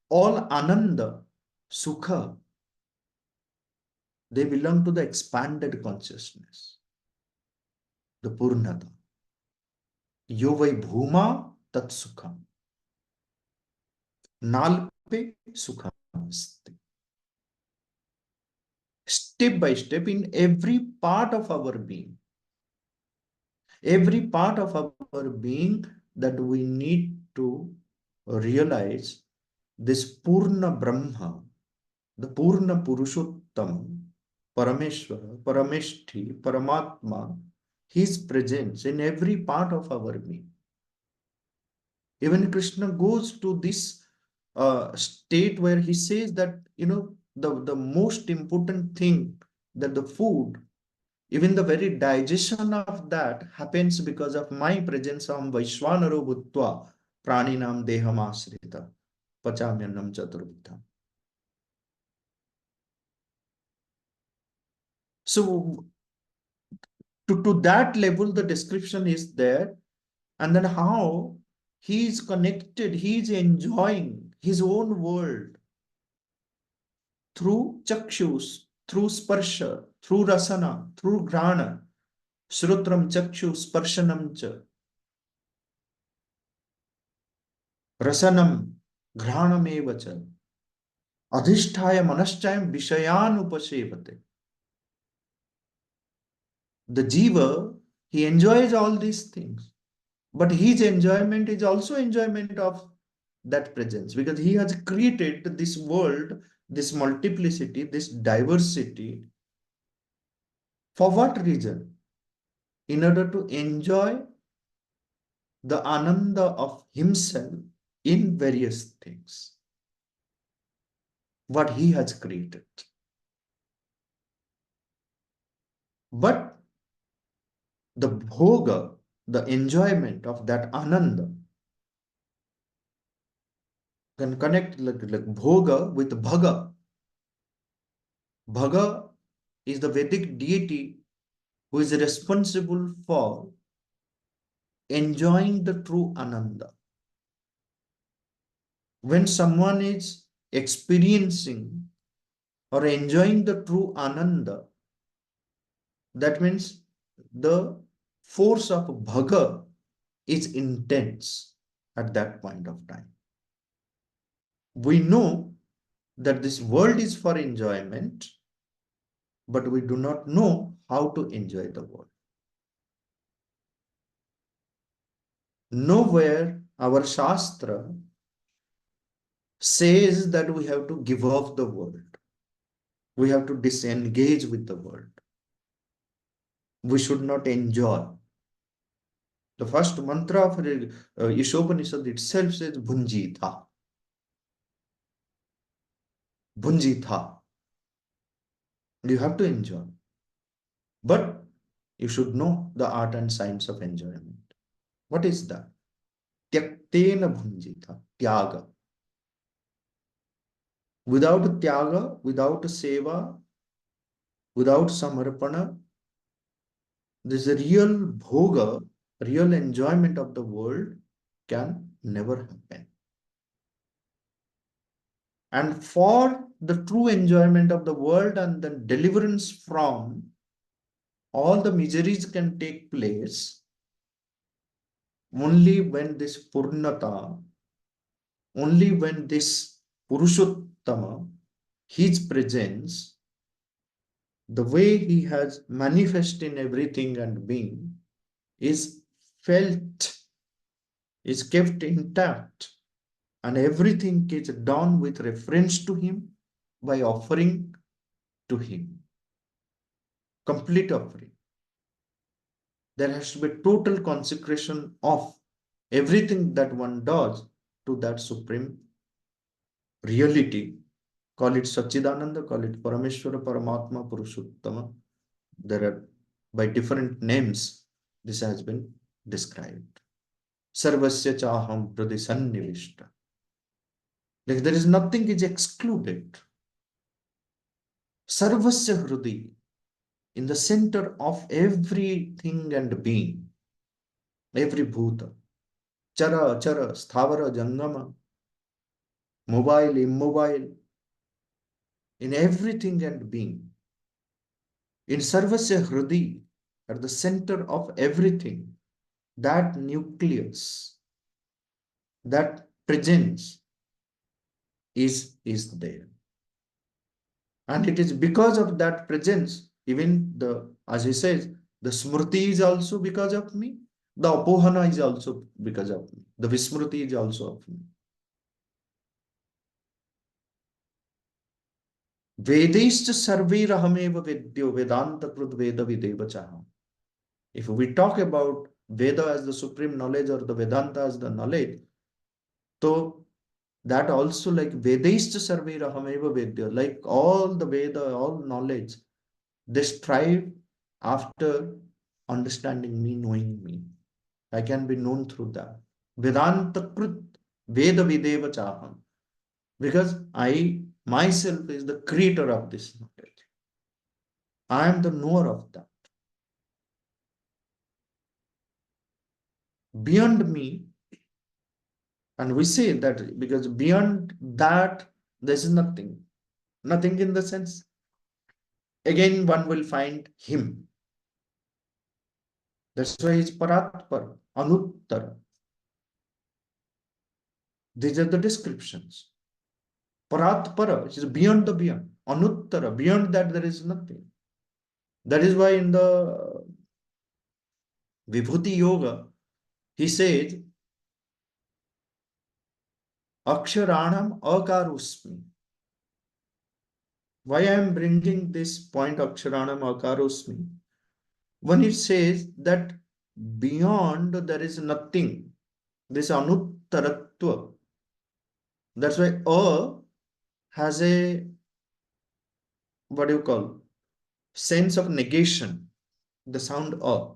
All ananda, sukha, they belong to the expanded consciousness, the purnata. Yo vai bhuma tat sukham. Nalpe sukham asti. Step by step, in every part of our being, every part of our being, that we need to realize this Purna Brahma, the Purna Purushottama, Parameshwara, Parameshti, Paramatma, his presence in every part of our being. Even Krishna goes to this state where he says that, the most important thing, that the food, even the very digestion of that happens because of my presence. Am Vaishwanaro Bhutva Praninam Deham Asrita Pachamyanam Chaturvita. So to that level, the description is there. And then how he is connected, he is enjoying his own world through chakshus, through sparsha, through rasana, through grana, shrutram chakshu sparshanam cha, rasanam granam evacha, adhisthaya manaschayam vishayan upasevate. The jiva, he enjoys all these things, but his enjoyment is also enjoyment of that presence, because he has created this world, this multiplicity, this diversity. For what reason? In order to enjoy the ananda of himself in various things, what he has created. But the bhoga, the enjoyment of that ananda, can connect like bhoga with bhaga. Bhaga is the Vedic deity who is responsible for enjoying the true ananda. When someone is experiencing or enjoying the true ananda, That means the force of bhaga is intense at that point of time. We know that this world is for enjoyment, but we do not know how to enjoy the world. Nowhere our Shastra says that we have to give up the world. We have to disengage with the world. We should not enjoy. The first mantra of Ishopanishad itself says Bhunjitha. Bhunjitha. You have to enjoy. But you should know the art and science of enjoyment. What is that? Tyaktena bhunjitha. Tyaga. Without tyaga, without seva, without samarpana, this real bhoga, real enjoyment of the world can never happen. And for the true enjoyment of the world and the deliverance from all the miseries can take place only when this Purnata, only when this Purushottama, his presence, the way he has manifested in everything and being, is felt, is kept intact, and everything is done with reference to him by offering to him. Complete offering. There has to be total consecration of everything that one does to that supreme reality. Call it Sachidananda, call it Parameshwara, Paramatma, Purushottama. There are, by different names, this has been described. Sarvasya chaham pradisannivishta. Like there is nothing is excluded. Sarvasya hrudi, in the center of everything and being, every bhuta, chara, achara, sthavara, jangama, mobile, immobile, in everything and being, in sarvasya hrudi, at the center of everything, that nucleus, that presence is there. And it is because of that presence, even the, as he says, the smrti is also because of me, the apohana is also because of me, the vismrti is also of me. Vedeshcha sarverahameva vedyo vedanta krut veda videvachaha. If we talk about Veda as the supreme knowledge or the Vedanta as the knowledge, so that also like Vedeshcha sarverahameva vedyo, like all the Veda, all knowledge, they strive after understanding me, knowing me. I can be known through that. Vedanta krut veda videva chaham. Because I myself is the creator of this knowledge. I am the knower of that. Beyond me, and we say that because beyond that, there is nothing. Nothing in the sense, again, one will find him. That's why he's Paratpar, Anuttara. These are the descriptions. Paratpara, which is beyond the beyond. Anuttara, beyond that there is nothing. That is why in the Vibhuti Yoga, he says, Aksharanam Akarusmi. Why I am bringing this point Aksharanam Akarusmi? When it says that beyond there is nothing, this Anuttaratva. That's why A has a, what do you call, sense of negation, the sound A.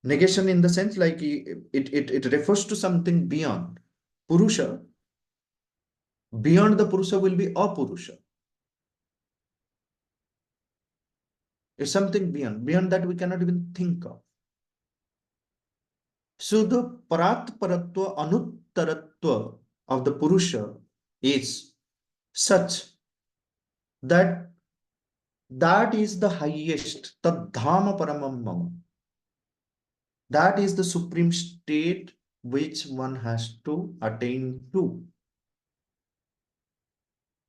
Negation in the sense like it refers to something beyond. Purusha, beyond the Purusha will be Apurusha. It's something beyond that we cannot even think of. So the Paratparatva, Anuttaratva of the Purusha is such that That is the highest, Tadhama Paramam Mama. That is the supreme state which one has to attain to.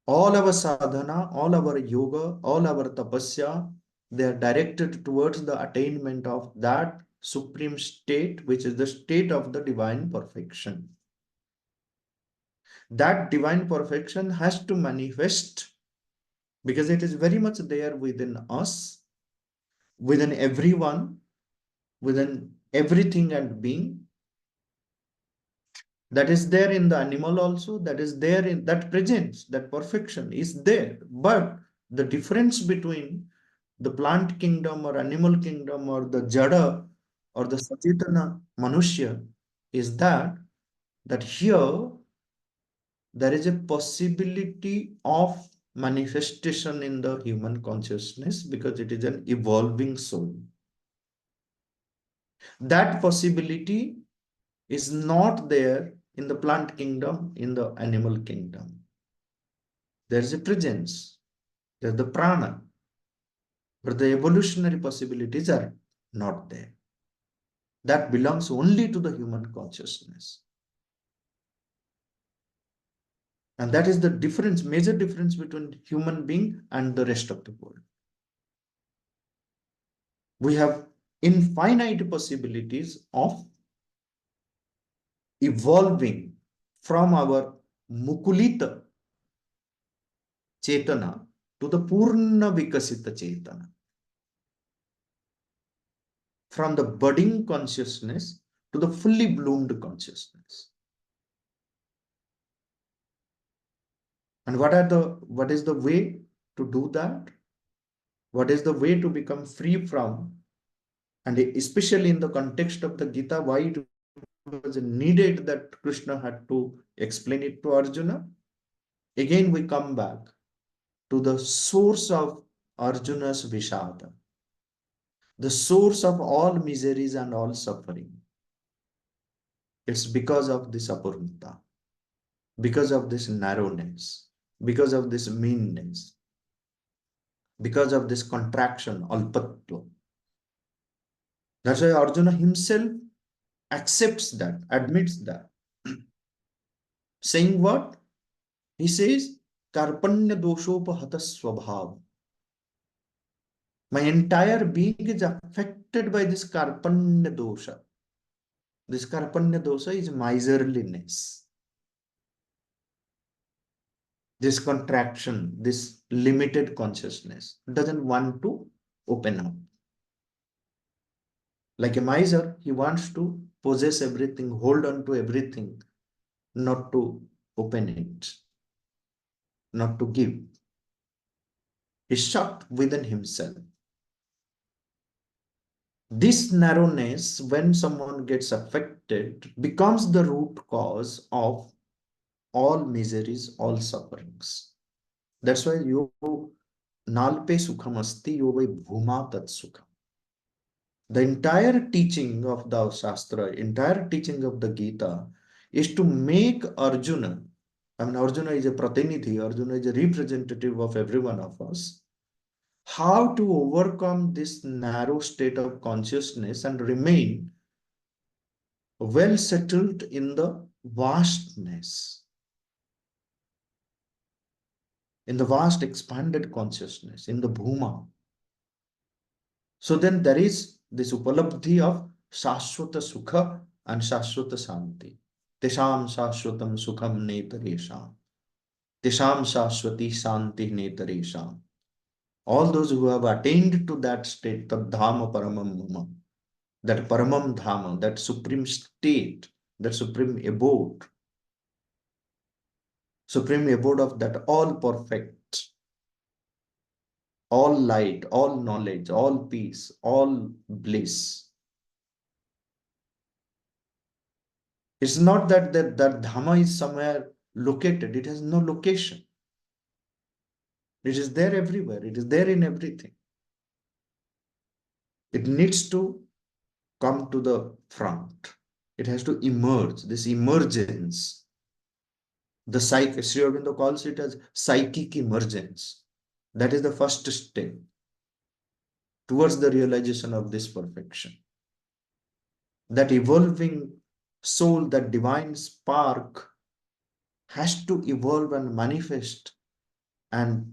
All our sadhana, all our yoga, all our tapasya, they are directed towards the attainment of that supreme state, which is the state of the divine perfection. That divine perfection has to manifest because it is very much there within us, within everyone, within everything and being. That is there in the animal also, that is there in that presence, that perfection is there. But the difference between the plant kingdom or animal kingdom or the jada or the sachetana manushya is that here there is a possibility of manifestation in the human consciousness because it is an evolving soul. That possibility is not there in the plant kingdom, in the animal kingdom. There is a presence, there's the prana, but the evolutionary possibilities are not there. That belongs only to the human consciousness. And that is the difference, major difference between human being and the rest of the world. We have infinite possibilities of evolving from our mukulita chetana to the purna vikasita chetana. From the budding consciousness to the fully bloomed consciousness. And what is the way to do that? What is the way to become free from? And especially in the context of the Gita, why it was needed that Krishna had to explain it to Arjuna? Again, we come back to the source of Arjuna's Vishada, the source of all miseries and all suffering. It's because of this apurnata, because of this narrowness, because of this meanness, because of this contraction, alpatva. That's why Arjuna himself accepts that, admits that. Saying what? He says, Karpanya doshopahata swabhav. My entire being is affected by this Karpanya dosha. This Karpanya dosha is miserliness. This contraction, this limited consciousness doesn't want to open up. Like a miser, he wants to possess everything, hold on to everything, not to open it, not to give. He's shut within himself. This narrowness, when someone gets affected, becomes the root cause of all miseries, all sufferings. That's why yo nalpe sukham asti yo vai bhuma tat sukham. The entire teaching of the Shastra, entire teaching of the Gita is to make Arjuna, I mean Arjuna is a pratinidhi, Arjuna is a representative of every one of us, how to overcome this narrow state of consciousness and remain well settled in the vastness, in the vast expanded consciousness, in the bhuma. So then there is this upalabdhi of shashwata sukha and shashwata shanti. Tesham shashwatam sukham netaresham. Tesham shashwati shanti netaresham. All those who have attained to that state, the dhama paramam mama, that paramam dhama, that supreme state, that supreme abode of that all perfect, all light, all knowledge, all peace, all bliss. It's not that Dhamma is somewhere located. It has no location. It is there everywhere. It is there in everything. It needs to come to the front. It has to emerge, this emergence. The Sri Aurobindo calls it as psychic emergence. That is the first step. towards the realization of this perfection. That evolving soul, that divine spark, has to evolve and manifest and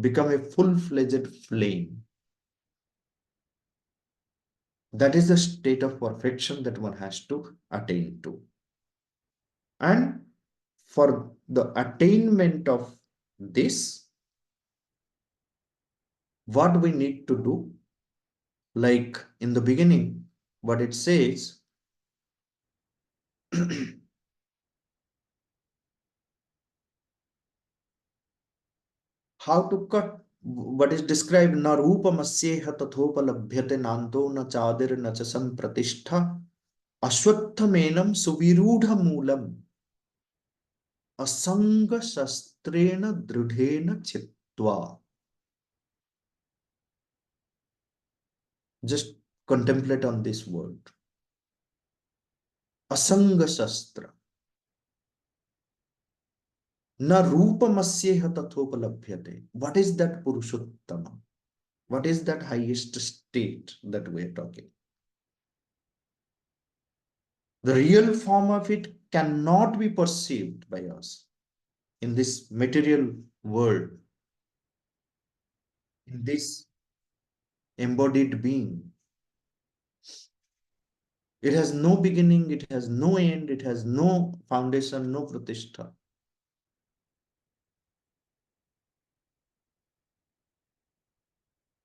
become a full-fledged flame. That is the state of perfection that one has to attain to. And for the attainment of this, what we need to do, like in the beginning, what it says, how to cut what is described, na rupamasyeha tathopalabhyate nanto na chadir na cha sampratishtha ashwattamenam suvirudha moolam asanga shastrena drudhena chitva. Just contemplate on this word. Asanga shastra. Na rupamasyeha tathopalabhyate. What is that Purushottama? What is that highest state that we are talking? The real form of it cannot be perceived by us in this material world, in this embodied being. It has no beginning, it has no end, it has no foundation, no pratishtha.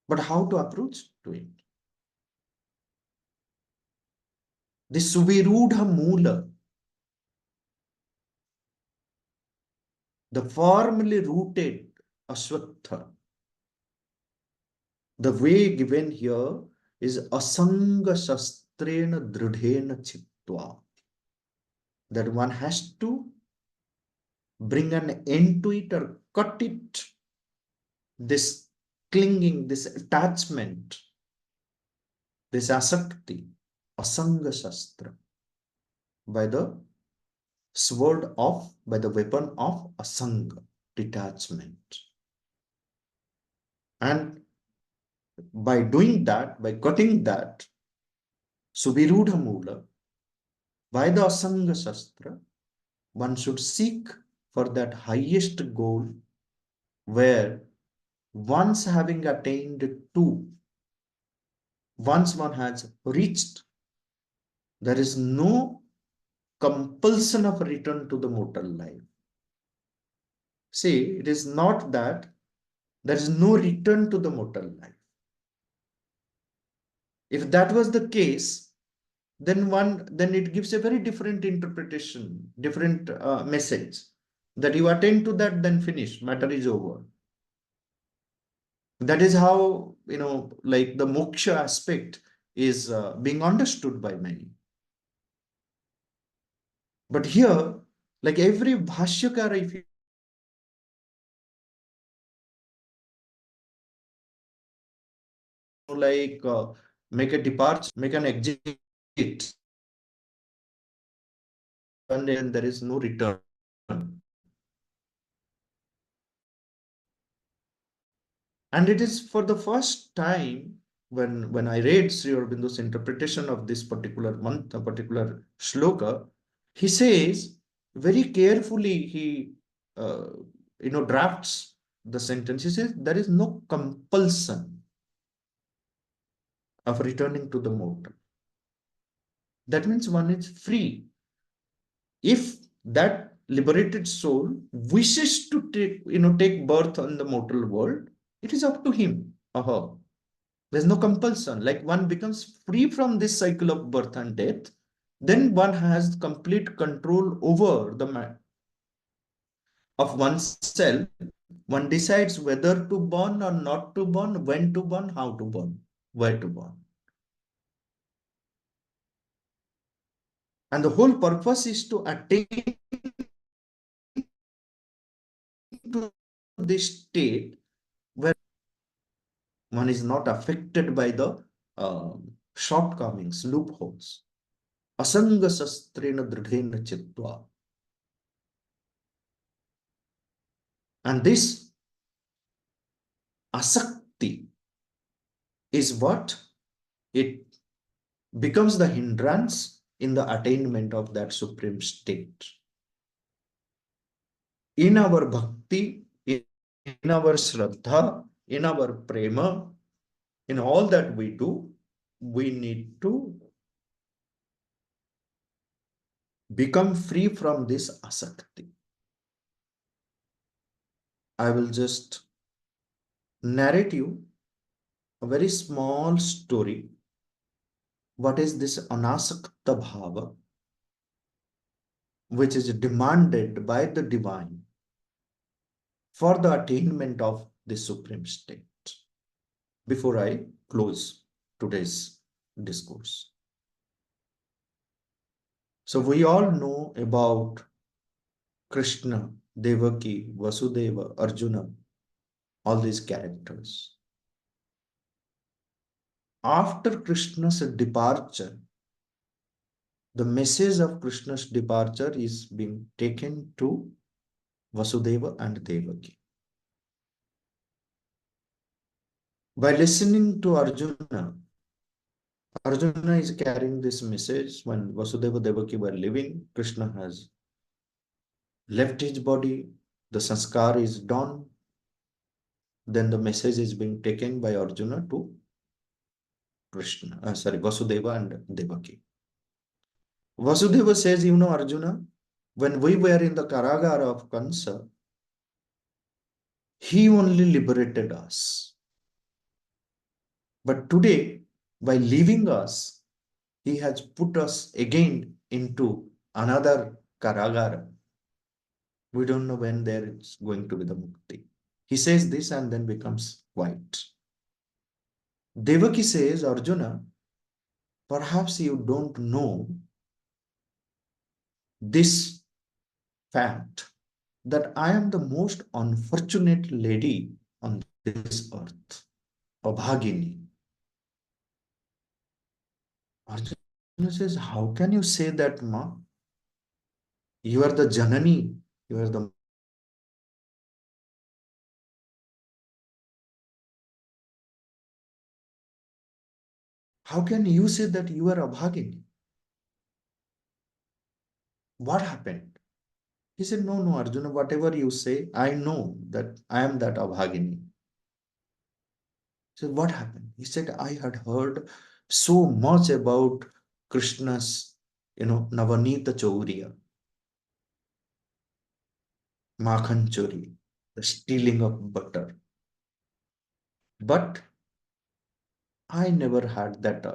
But how to approach to it? The Suvirudha Moola, the firmly rooted Ashwatha, the way given here is Asanga Shastrena Drudhena Chitva. That one has to bring an end to it or cut it, this clinging, this attachment, this asakti, Asanga Shastra, by the sword of, by the weapon of Asanga, detachment. And by doing that, by cutting that, Suvirudha Moola, by the Asanga Shastra, one should seek for that highest goal where once having attained to, once one has reached, there is no compulsion of return to the mortal life. See, it is not that there is no return to the mortal life. If that was the case, then it gives a very different interpretation, different message, that you attend to that, then finish, matter is over. That is how, like the moksha aspect is being understood by many. But here, like every bhashyakara, if you make a departure, make an exit, and then there is no return. And it is for the first time when I read Sri Aurobindo's interpretation of this particular mantra, particular shloka, he says very carefully, he drafts the sentence. He says there is no compulsion of returning to the mortal. That means one is free. If that liberated soul wishes to take birth on the mortal world, it is up to him or her. There's no compulsion. Like one becomes free from this cycle of birth and death, then one has complete control over the man of oneself. One decides whether to born or not to born, when to born, how to born, where to born. And the whole purpose is to attain to this state where one is not affected by the shortcomings, loopholes. Asanga sastrena dridhena chitva. And this asakti is what? It becomes the hindrance in the attainment of that supreme state. In our bhakti, in our shraddha, in our prema, in all that we do, we need to become free from this asakti. I will just narrate you a very small story. What is this anasakta bhava, which is demanded by the divine for the attainment of the supreme state? Before I close today's discourse. So we all know about Krishna, Devaki, Vasudeva, Arjuna, all these characters. After Krishna's departure, the message of Krishna's departure is being taken to Vasudeva and Devaki. By listening to Arjuna, Arjuna is carrying this message. When Vasudeva Devaki were living, Krishna has left his body, the sanskar is done, then the message is being taken by Arjuna to Vasudeva and Devaki. Vasudeva says, you know, Arjuna, when we were in the Karagara of Kansa, he only liberated us. But today, by leaving us, he has put us again into another Karagara. We don't know when there is going to be the mukti. He says this and then becomes quiet. Devaki says, Arjuna, perhaps you don't know this fact that I am the most unfortunate lady on this earth, Abhagini. Arjuna says, how can you say that, Ma? You are the Janani, you are the How can you say that you are Abhagini? What happened? He said, no, no, Arjuna, whatever you say, I know that I am that Abhagini. He said, what happened? He said, I had heard so much about Krishna's, Navanita Chauriya, Makhan Chori, the stealing of butter. But I never had that,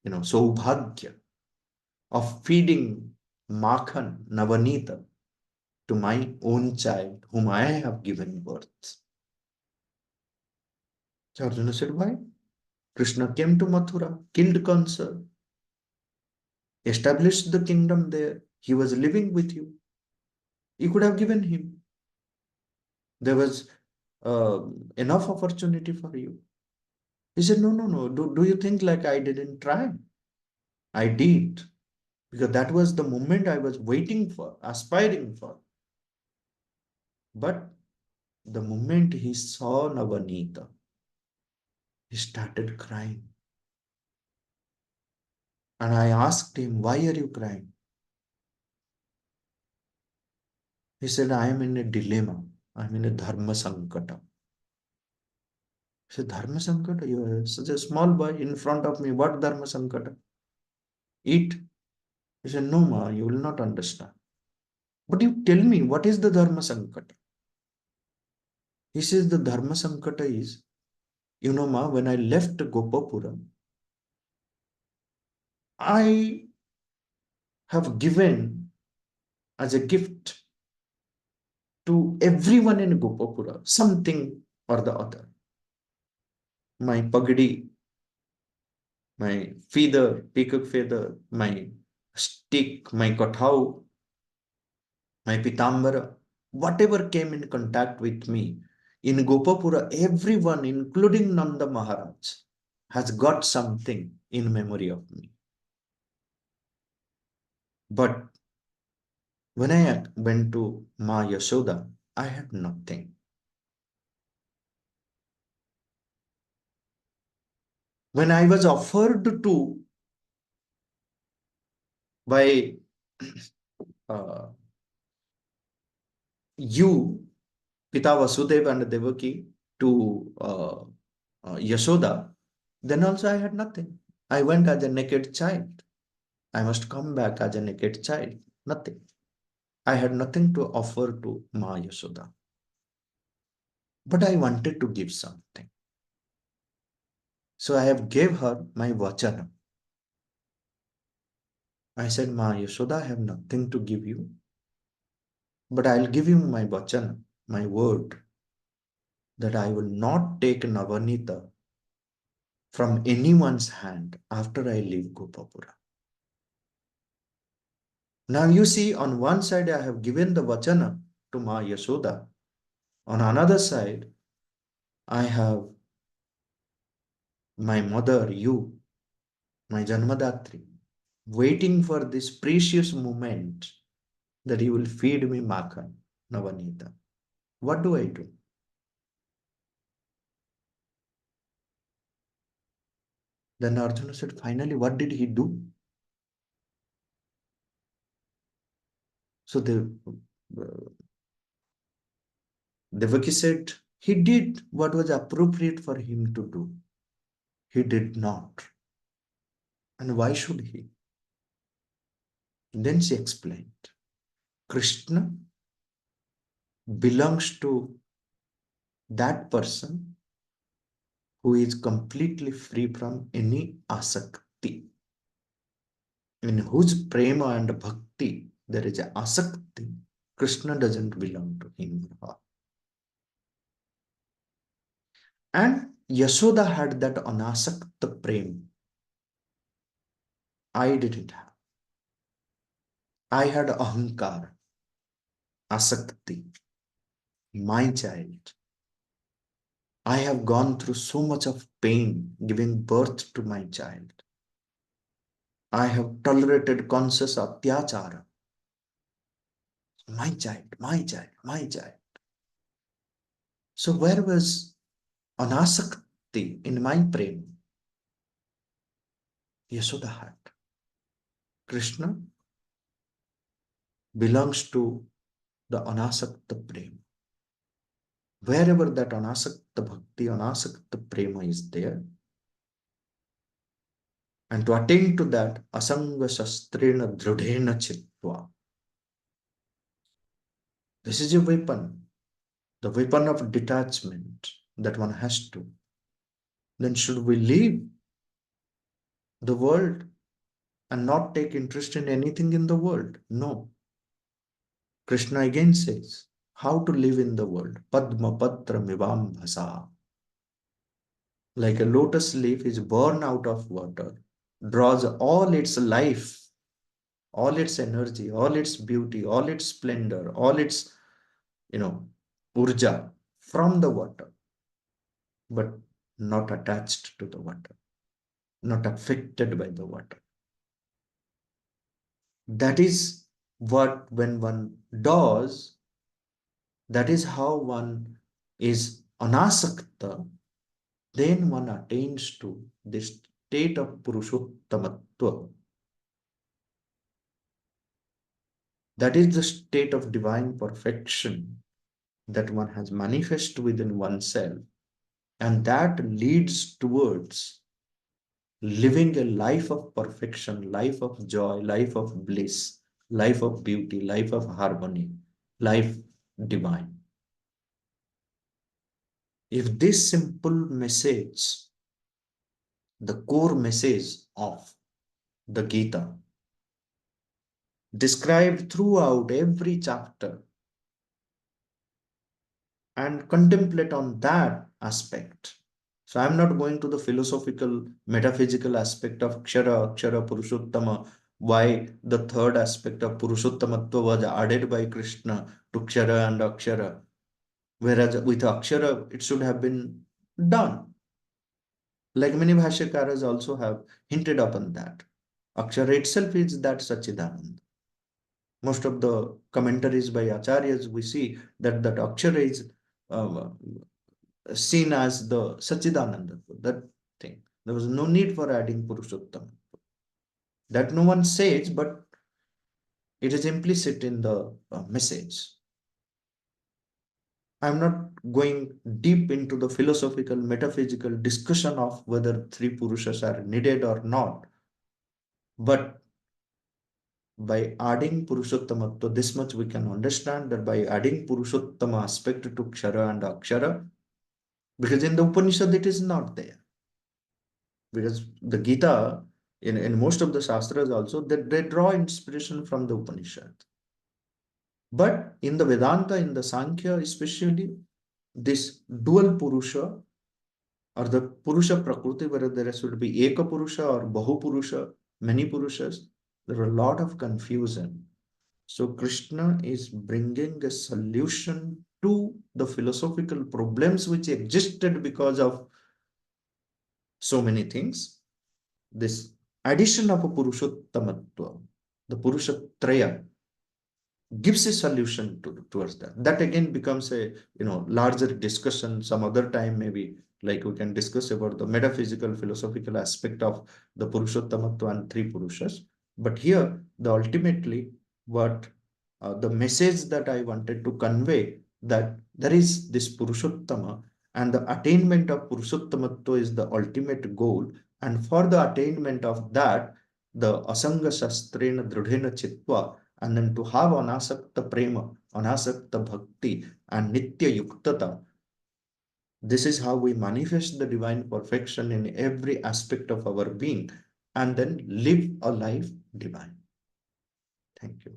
Saubhagya of feeding Makhan, Navanita, to my own child, whom I have given birth. So Arjuna said, why? Krishna came to Mathura, killed Kansa, established the kingdom there. He was living with you. You could have given him. There was enough opportunity for you. He said, no, no, no. Do you think like I didn't try? I did. Because that was the moment I was waiting for, aspiring for. But the moment he saw Navanita, he started crying. And I asked him, why are you crying? He said, I am in a dilemma. I am in a dharma sankata. I said, dharma sankata? You are such a small boy in front of me. What dharma sankata? Eat. He said, no, ma, you will not understand. But you tell me, what is the dharma sankata? He says, the dharma sankata is, ma, when I left Gopapura, I have given as a gift to everyone in Gopapura something or the other. My pagdi, my feather, peacock feather, my stick, my kathau, my pitambara, whatever came in contact with me. In Gopapura, everyone, including Nanda Maharaj, has got something in memory of me. But when I went to Ma Yashoda, I had nothing. When I was offered to by uh, you, Pita Vasudeva and Devaki, to Yashoda, then also I had nothing. I went as a naked child. I must come back as a naked child. Nothing. I had nothing to offer to Ma Yashoda. But I wanted to give something. So I have gave her my vachana. I said, Ma Yashoda, I have nothing to give you, but I'll give you my vachana, my word, that I will not take Navanita from anyone's hand after I leave Gopapura. Now you see, on one side I have given the vachana to Ma Yashoda. On another side, I have my mother, you, my Janmadatri, waiting for this precious moment that you will feed me Makhan, Navanita. What do I do? Then Arjuna said, finally, what did he do? So Devaki said, he did what was appropriate for him to do. He did not. And why should he? Then she explained, Krishna belongs to that person who is completely free from any asakti. In whose prema and bhakti there is a asakti, Krishna doesn't belong to him or her. And Yashoda had that anasakta prem. I didn't have. I had ahankar, asakti, my child. I have gone through so much of pain giving birth to my child. I have tolerated conscious atyachara. My child, my child, my child. So where was anasakti in my prem? Yashoda had. Krishna belongs to the anasakta prema. Wherever that anasakta bhakti, anasakta prema is there, and to attain to that, asanga shastrena dhrudhena chitva. This is a weapon, the weapon of detachment that one has to. Then should we leave the world and not take interest in anything in the world? No. Krishna again says, how to live in the world. Padma patra mivam bhasa. Like a lotus leaf is born out of water, draws all its life, all its energy, all its beauty, all its splendor, all its, urja from the water, but not attached to the water, not affected by the water. That is what, when one does, that is how one is anasakta, then one attains to this state of Purushottamatva. That is the state of divine perfection that one has manifest within oneself, and that leads towards living a life of perfection, life of joy, life of bliss, life of beauty, life of harmony, life divine. If this simple message, the core message of the Gita, described throughout every chapter, and contemplate on that aspect. So I'm not going to the philosophical, metaphysical aspect of Akshara, Akshara, Purushottama, why the third aspect of Purushottamatva was added by Krishna to Kshara and Akshara, whereas with Akshara it should have been done. Like many Bhashyakaras also have hinted upon that. Akshara itself is that Sachidananda. Most of the commentaries by Acharyas, we see that Akshara is seen as the Sachidananda, that thing. There was no need for adding Purushottama. That no one says, but it is implicit in the message. I'm not going deep into the philosophical, metaphysical discussion of whether three Purushas are needed or not. But by adding Purushottama, to this much we can understand that by adding Purushottama aspect to Kshara and Akshara, because in the Upanishad it is not there. Because the Gita, in most of the Shastras also, they draw inspiration from the Upanishad. But in the Vedanta, in the Sankhya especially, this dual Purusha or the Purusha Prakriti, whether there should be Eka Purusha or Bahu Purusha, many Purushas, there are a lot of confusion. So Krishna is bringing a solution to the philosophical problems which existed because of so many things. This addition of a Purushottamatva, the Purushatraya, gives a solution towards that. That again becomes a larger discussion some other time, maybe like we can discuss about the metaphysical philosophical aspect of the Purushottamatva and three Purushas. But here the ultimately what the message that I wanted to convey, that there is this Purushottama and the attainment of Purushottamatva is the ultimate goal, and for the attainment of that the asanga shastrena dridhena chitva, and then to have anasakta prema, anasakta bhakti, and nitya yuktata. This is how we manifest the divine perfection in every aspect of our being, and then live a life divine. Thank you.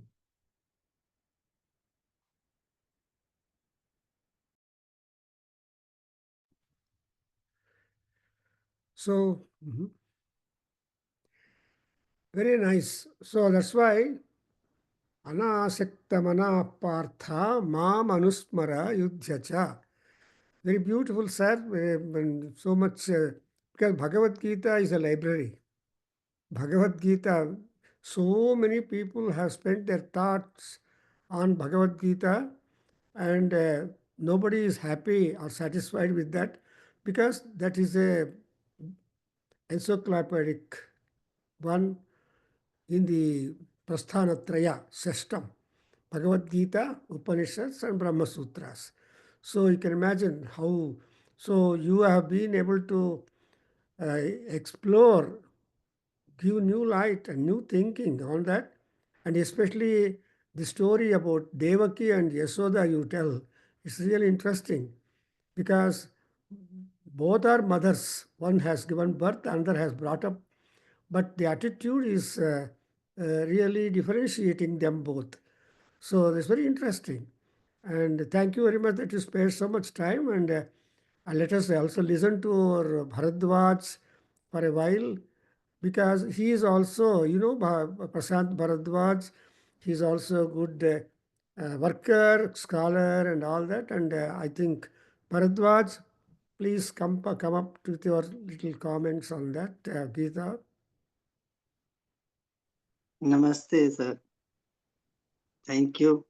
So, very nice. So that's why Anasaktamana Partha Mam Anusmara Yudhyacha. Very beautiful, sir. So much, because Bhagavad Gita is a library. Bhagavad Gita, so many people have spent their thoughts on Bhagavad Gita, and nobody is happy or satisfied with that, because that is a encyclopedic one in the Prasthanatraya system. Bhagavad Gita, Upanishads, and Brahma Sutras. So you can imagine how. So you have been able to explore, give new light and new thinking on that, and especially the story about Devaki and Yasoda you tell. It's really interesting, because both are mothers. One has given birth, the other has brought up, but the attitude is really differentiating them both. So that's very interesting. And thank you very much that you spared so much time, and let us also listen to our Bharadwaj for a while, because he is also, Prashant Bharadwaj, he is also a good worker, scholar, and all that. And I think Bharadwaj, please come up with your little comments on that, Gita. Namaste, sir. Thank you.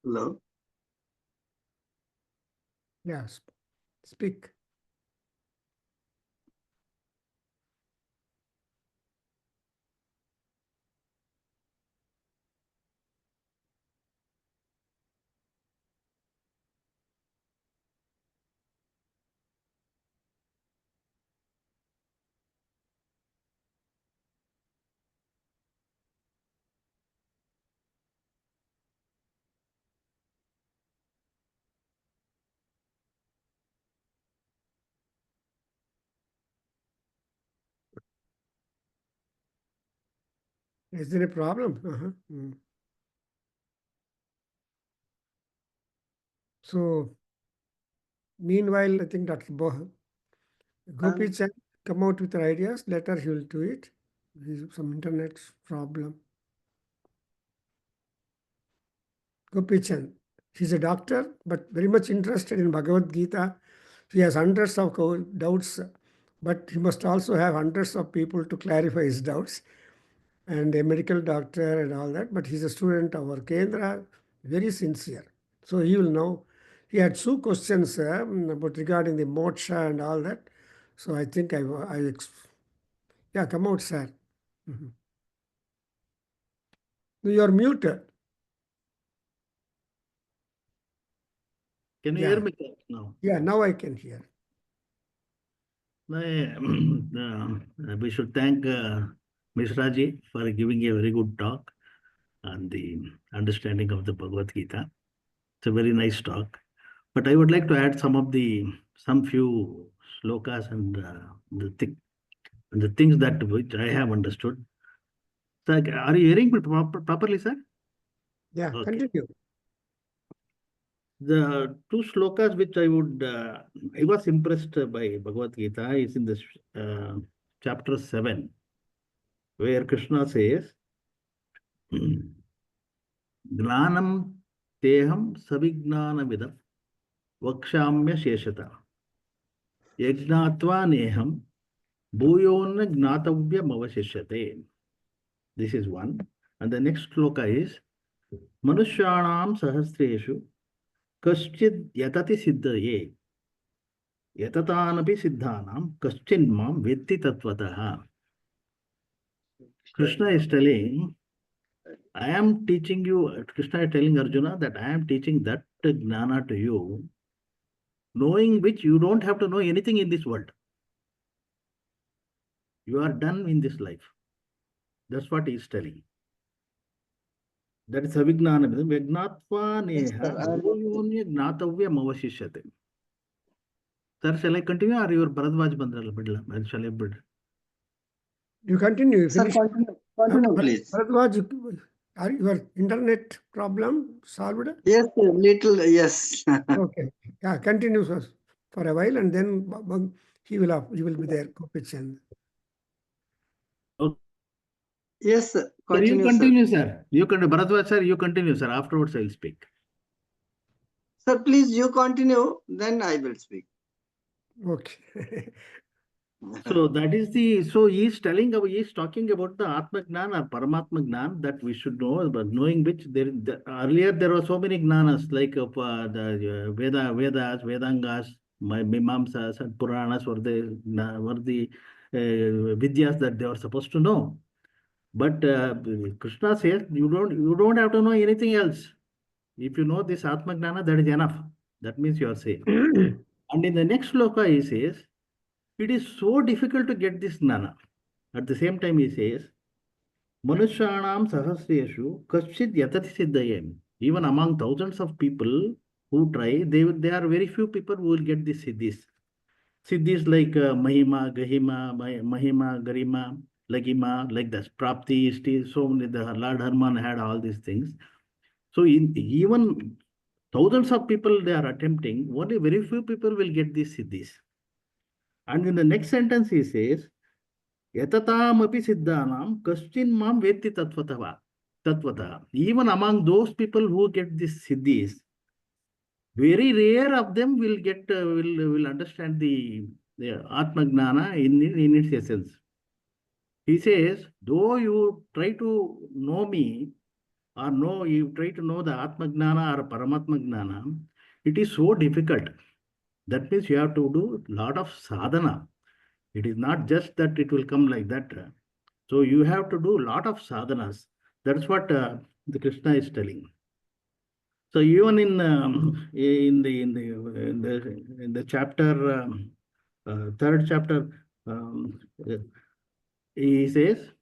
Hello. Yes, speak. Is there a problem? So, meanwhile, I think Dr. Gopi Chan come out with their ideas. Later he will do it. There's some internet problem. Gopi Chan, He's a doctor, but very much interested in Bhagavad Gita. He has hundreds of doubts, but he must also have hundreds of people to clarify his doubts, and a medical doctor and all that. But he's a student of our Kendra, very sincere. So he will know. He had two questions about regarding the moksha and all that. So I think yeah, come out, sir. Mhm. You are muted. Can you Yeah. hear me now? Yeah, now I can hear. We should thank Mishra ji for giving a very good talk on the understanding of the Bhagavad Gita. It's a very nice talk. But I would like to add some few slokas and the things that which I have understood. Sir, are you hearing me properly, sir? Yeah, Okay. continue. The two slokas which I was impressed by Bhagavad Gita is in this chapter 7, where Krishna says, Gnanam teham savignana vakshamya sheshata yajnatva neham bhuyonna gnatavya mavashishyate. This is one. And the next sloka is, Manushyanam sahasreshu kaschid yatati siddhaye yatataanapi siddhanam kaschin mam vetti tatvataha. Krishna is telling, I am teaching you, Krishna is telling Arjuna that I am teaching that gnana to you, knowing which you don't have to know anything in this world. You are done in this life. That's what he is telling. That is Savignana. Vignatva neha bhuyonya gnatavya mavashishyate. Sir, shall I continue or your Bharadwaj Bandral? Shall I bid? You continue. You Sir, finish. continue, please. Bharadwaj, are your internet problem solved? Yes, sir, little, yes. Okay. Yeah, continue sir, for a while, and then he will be there. Kopichan. Okay. Yes, sir. Sir, you Continue, sir. continue, sir. You continue. Bharadwaj, sir, you continue, sir. Afterwards, I will speak. Sir, please, you continue, then I will speak. Okay. So that is he is talking about the Atma Gnan or Paramatma Gnan that we should know, but knowing which earlier there were so many Gnanas like the Vedas, Vedangas, Mimamsas and Puranas were the Vidyas that they were supposed to know. But Krishna says you don't have to know anything else. If you know this Atma Gnana, that is enough. That means you are safe. And in the next sloka he says, it is so difficult to get this gnana. At the same time, he says, Manushyanam sahasreshu kaschid yatati siddhayam. Even among thousands of people who try, there are very few people who will get this siddhis. Siddhis like Mahima, Gahima, Mahima, Garima, Lagima, like this. Prapti, Ishti, so many, the Lord Herman had all these things. So even thousands of people they are attempting, only very few people will get these siddhis. And in the next sentence he says, Yatatam api siddhanam kaschin mam vetti tatvata. Even among those people who get these siddhis, very rare of them will get will understand the Atma Gnana in its essence. He says, though you try to know me, or you try to know the Atma Gnana or Paramatma Gnana, it is so difficult. That means you have to do a lot of sadhana. It is not just that it will come like that. So you have to do a lot of sadhanas. That's what the Krishna is telling. So even in the chapter third chapter, he says,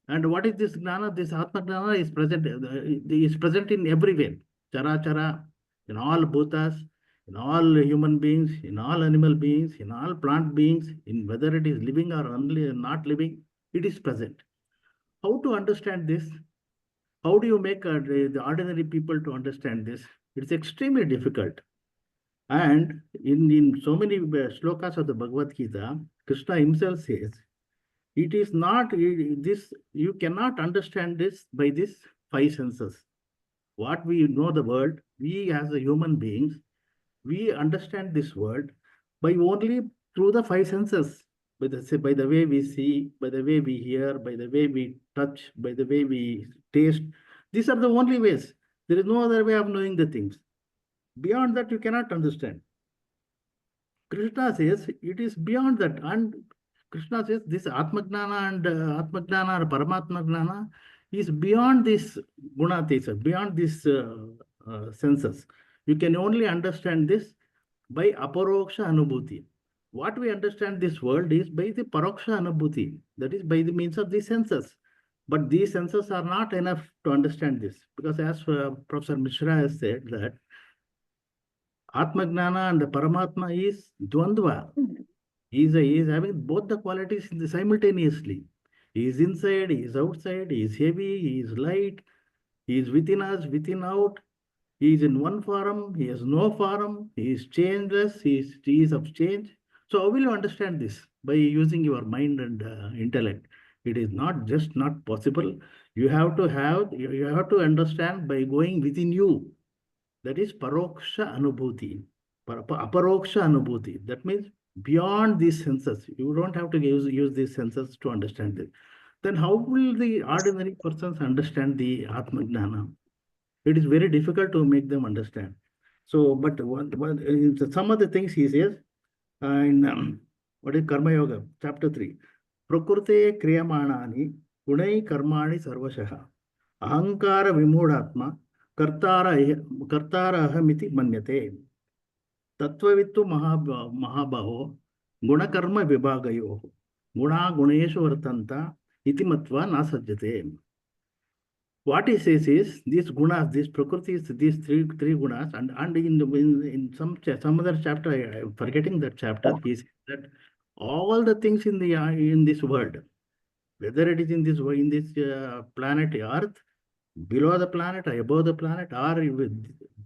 and what is this gnana? This Atma Gnana is present in everywhere. Chara chara, in all bhutas, in all human beings, in all animal beings, in all plant beings, in whether it is living or not living, it is present. How to understand this? How do you make the ordinary people to understand this? It's extremely difficult. And in so many slokas of the Bhagavad Gita, Krishna himself says, it is not this, you cannot understand this by these five senses. What we know the world, we as the human beings, we understand this world by only through the five senses. By the way we see, by the way we hear, by the way we touch, by the way we taste. These are the only ways. There is no other way of knowing the things. Beyond that, you cannot understand. Krishna says it is beyond that. And Krishna says this Atmagnana and Atmagnana or Paramatma Gnana is beyond this Gunatisa, beyond these senses. You can only understand this by Aparoksha Anubhuti. What we understand this world is by the Paroksha Anubhuti, that is by the means of these senses. But these senses are not enough to understand this, because as Professor Mishra has said that Atmagnana and the Paramatma is Dvandva. He is having both the qualities simultaneously. He is inside, he is outside, he is heavy, he is light, he is within us, within out. He is in one form, he has no form, he is changeless, he is of change. So how will you understand this? By using your mind and intellect. It is not just not possible. You have to understand by going within you. That is Paroksha Anubhuti. Aparoksha Anubhuti. That means beyond these senses. You don't have to use these senses to understand it. Then how will the ordinary persons understand the Atmagnana? It is very difficult to make them understand. So, but some of the things he says in what is Karma Yoga, chapter 3. Prakrute kriyamanani gunai karmani sarvashaha ahankara vimudatma kartara ahamiti manyate tattvavittu mahabaho gunakarma vibhagayo guna guneshu vartanta iti matva nasajjate. What he says is these gunas, these prakritis, these three gunas, and in some other chapter, I'm forgetting that chapter, he says that all the things in this world, whether it is in this planet Earth, below the planet, or above the planet, or with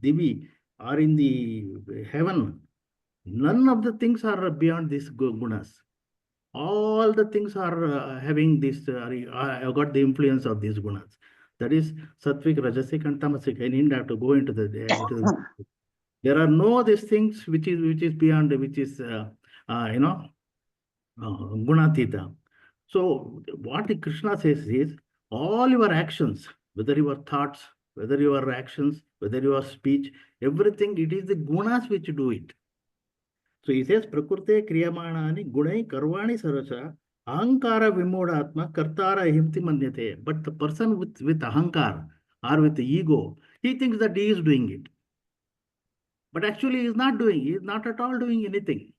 Divi, or in the heaven, none of the things are beyond these gunas. All the things are having this, got the influence of these gunas. That is Sattvic, Rajasic, and Tamasic. I need not to go into there are no these things which is beyond, which is Gunatita. So what the Krishna says is all your actions, whether your thoughts, whether your actions, whether your speech, everything, it is the gunas which do it. So he says, Prakrute kriyamanani gunai karvani sarasa ahankara vimudatma kartara ahimti manyate. But the person with ahankar or with ego, he thinks that he is doing it. But actually he is not doing, he is not at all doing anything.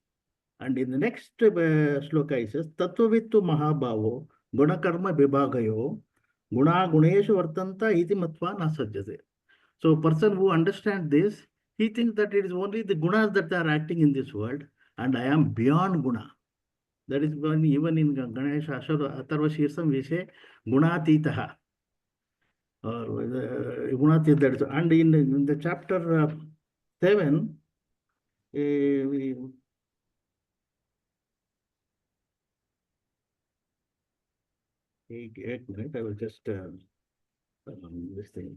And in the next shloka he says, Tattvavittu mahabhavo gunakarma vibhagayo guna guneshu vartanta iti matva nasajjate. So a person who understands this, he thinks that it is only the gunas that are acting in this world, and I am beyond guna. That is when even in Ganesha Atharva Shirsam we say gunatitaha. Gunatita. And in the chapter 7, I will just this thing.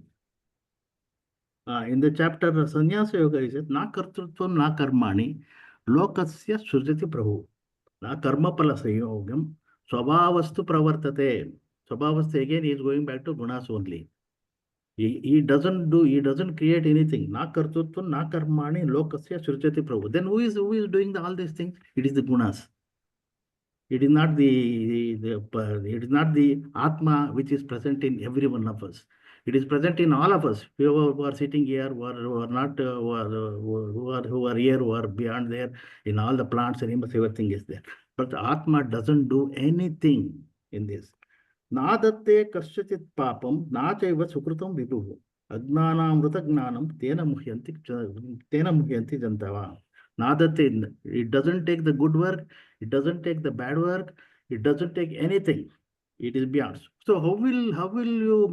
In the chapter Sannyasa Yoga, he says, Na kartrutvam na karmani lokasya sujati prabhu na karma pala sayogam swabhavastu pravartate. Swabhavastu again is going back to gunas only. He doesn't create anything. Na kartrutvam na karmani lokasya sujati prabhu. Then who is doing all these things? It is the gunas. It is not the Atma which is present in every one of us. It is present in all of us, who are sitting here, who are not, who are here, who are beyond there, in all the plants, animals, everything is there. But the Atma doesn't do anything in this. Nadatte karshatit papam, nachaiva sukrutam vibhuvu. Agnanamruta gnanam, tena muhyanti jantava. Nadatte, it doesn't take the good work, it doesn't take the bad work, it doesn't take anything. It is beyond. So how will you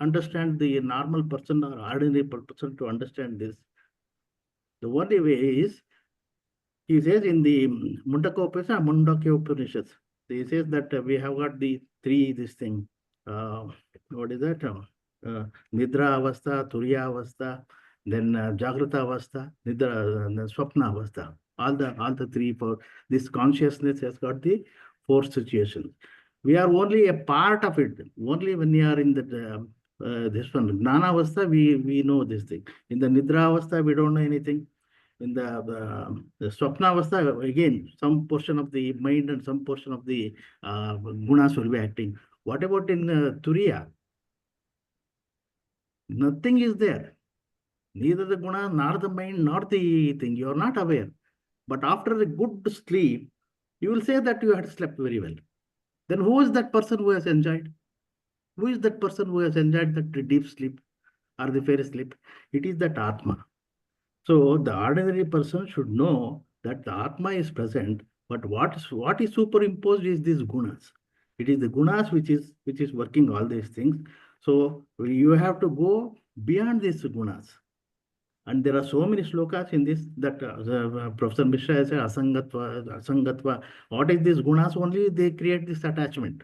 understand the normal person or ordinary person to understand this? The only way is, he says in the Mundaka Upanishads, he says that we have got the three, this thing, what is that? Nidra Avastha, Turiya Avastha, then Jagrata Avastha, Nidra, Swapna Avastha. All the three, four. This consciousness has got the four situations. We are only a part of it. Only when we are in the this one, Gnana Avastha, we know this thing. In the Nidra Avastha, we don't know anything. In the Swapna Avastha, again, some portion of the mind and some portion of the gunas will be acting. What about in Turiya? Nothing is there. Neither the guna, nor the mind, nor the thing. You are not aware. But after a good sleep, you will say that you had slept very well. Then who is that person who has enjoyed? Who is that person who has enjoyed that deep sleep or the fairy sleep? It is that Atma. So the ordinary person should know that the Atma is present, but what is superimposed is these gunas. It is the gunas which is working all these things. So you have to go beyond these gunas. And there are so many slokas in this that Professor Mishra has said, asangatva. What is these gunas? Only they create this attachment.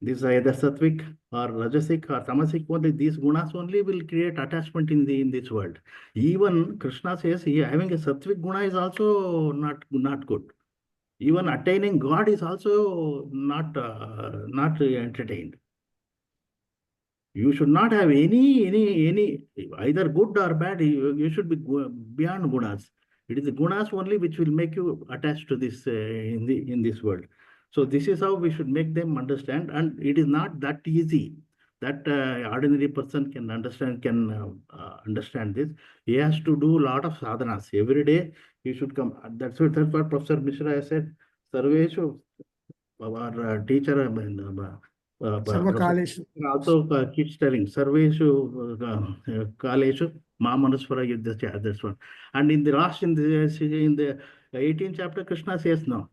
This either sattvic or rajasic or tamasic, only these gunas only will create attachment in this world. Even Krishna says having a sattvic guna is also not good. Even attaining God is also not entertained. You should not have any either good or bad. You should be beyond gunas. It is the gunas only which will make you attached to this in this world. So this is how we should make them understand, and it is not that easy that ordinary person can understand this. He has to do a lot of sadhanas every day. He should come. That's what Professor Mishra has said. Sarveshu, our teacher. Sarvakaleshu. Also keeps telling Sarveshu Kaleshu Mamanuswara Yuddhasya. That's one. And in the 18th chapter, Krishna says no.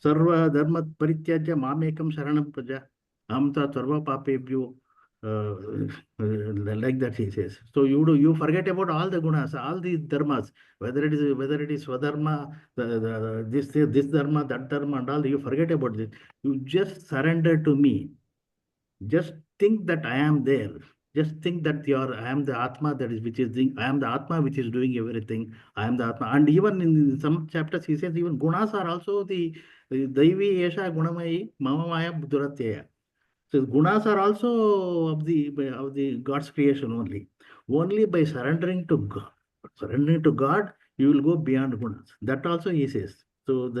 Sarva Dharma Parityajya Mamekam Sharanam Praja Amta Sarva Papebhyo. Like that he says. So you forget about all the gunas, all the dharmas, whether it is Swadharma, this dharma, that dharma, and all. You forget about this. You just surrender to me. Just think that I am there. Just think that I am the Atma I am the Atma which is doing everything. I am the Atma. And even in some chapters he says even gunas are also the Daivi Esha Gunamai Mamamaya Buddharatyaya. So gunas are also of the God's creation only. Only by surrendering to God, you will go beyond gunas. That also he says. So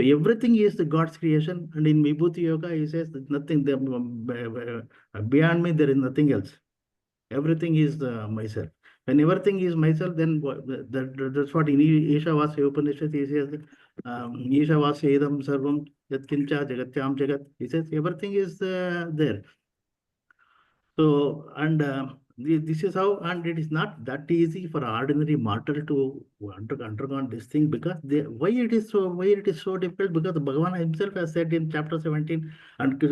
everything is the God's creation, and in Vibhuti Yoga he says that nothing beyond me there is nothing else. Everything is myself. When everything is myself, then that's what in Ishavasya Upanishad he says. Ishavasya Idam Sarvam Yatkincha Jagatyam Jagat. He says everything is there. So, and this is how, and it is not that easy for an ordinary mortal to undergo this thing, because why it is so difficult, because Bhagavan himself has said in chapter 17 and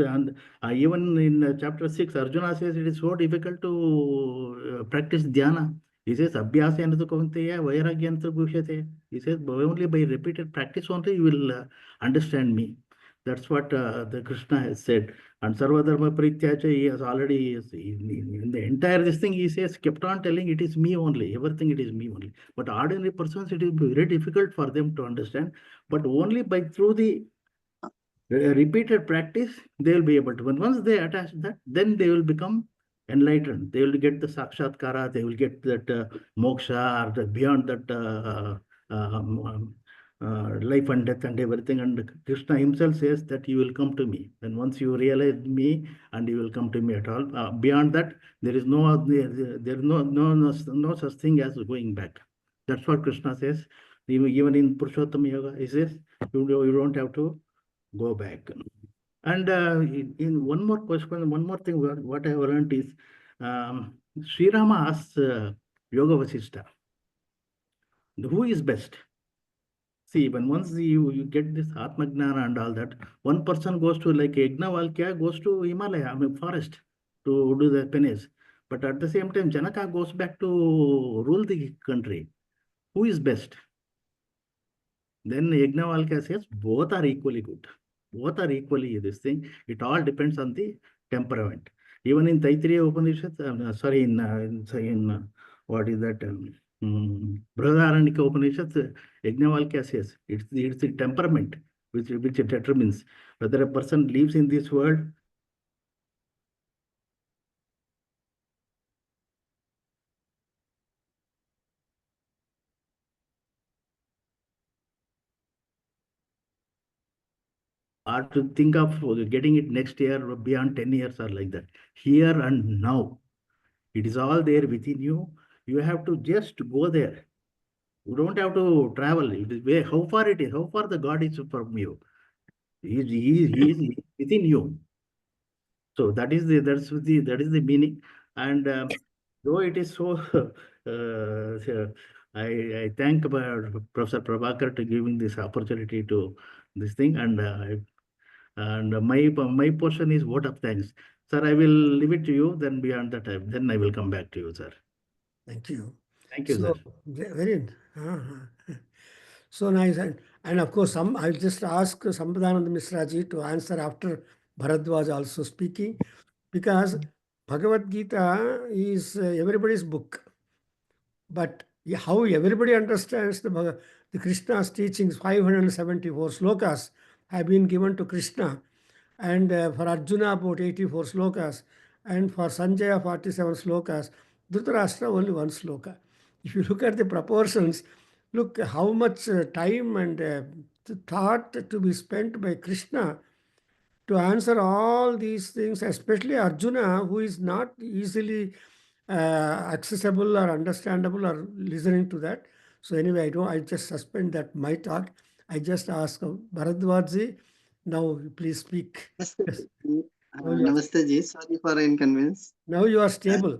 even in chapter 6, Arjuna says it is so difficult to practice dhyana. He says abhyasena tu kaunteya vairagyana tu gushyate. He says only by repeated practice only you will understand me. That's what the Krishna has said. And Sarvadharma Parityaja, he has already, in the entire this thing, he says, kept on telling it is me only, everything it is me only. But ordinary persons, it is very difficult for them to understand. But only through the repeated practice, they will be able to. Once they attach that, then they will become enlightened. They will get the sakshatkara, they will get that moksha, or beyond that life and death and everything. And Krishna himself says that you will come to me. And once you realize me, and you will come to me at all. Beyond that, there is no such thing as going back. That's what Krishna says. Even in Purushottama Yoga, he says you don't have to go back. And in one more question, one more thing, what I have learned is Sri Rama asks Yoga Vasishtha, who is best? See, when once you get this Atma Gnana and all that, one person goes to like Yajnavalkya goes to Himalaya, forest to do the penance. But at the same time, Janaka goes back to rule the country. Who is best? Then Yajnavalkya says both are equally good. Both are equally this thing. It all depends on the temperament. Even in Taittiriya Upanishad, what is that? Brihadaranyaka Upanishad, Yajnavalkya says it's the temperament which determines whether a person lives in this world or to think of getting it next year or beyond 10 years or like that. Here and now, it is all there within you. You have to just go there. You don't have to travel. It is where, how far it is, how far the God is from you. He is within you. So that is the meaning. And though it is so, I thank Professor Prabhakar to giving this opportunity to this thing. And my portion is vote of thanks. Sir, I will leave it to you. Then beyond that, then I will come back to you, sir. Thank you. Thank you, sir. Very so nice. And of course, I'll just ask Sampadananda Mishra ji to answer after Bharadwaj also speaking, because Bhagavad Gita is everybody's book. But how everybody understands the Krishna's teachings, 574 slokas have been given to Krishna, and for Arjuna about 84 slokas, and for Sanjaya 47 slokas, Dhritarashtra only one sloka. If you look at the proportions, look how much time and thought to be spent by Krishna to answer all these things, especially Arjuna, who is not easily accessible or understandable or listening to that. So anyway, I just suspend that my talk. I just ask Bharadwaj, now please speak. Namaste, Yes. ji. Namaste ji. Sorry for inconvenience. Now you are stable.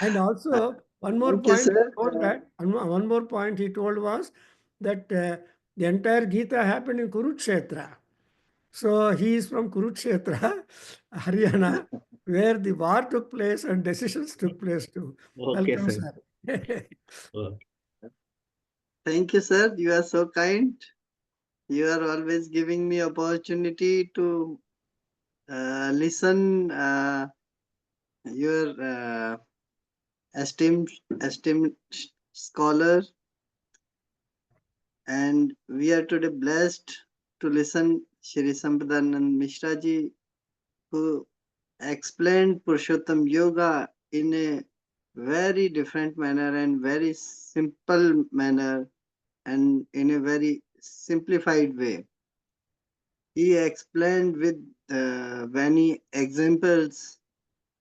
And also, one more Thank you, point he sir. told that, one more point he told was that the entire Gita happened in Kurukshetra. So he is from Kurukshetra, Haryana, where the war took place and decisions took place too. Okay, Welcome, sir. sir. Thank you, sir. You are so kind. You are always giving me opportunity to listen your esteemed scholar, and we are today blessed to listen Shri Sampadananda Mishra ji, who explained Purushottama Yoga in a very different manner and very simple manner and in a very simplified way. He explained with many examples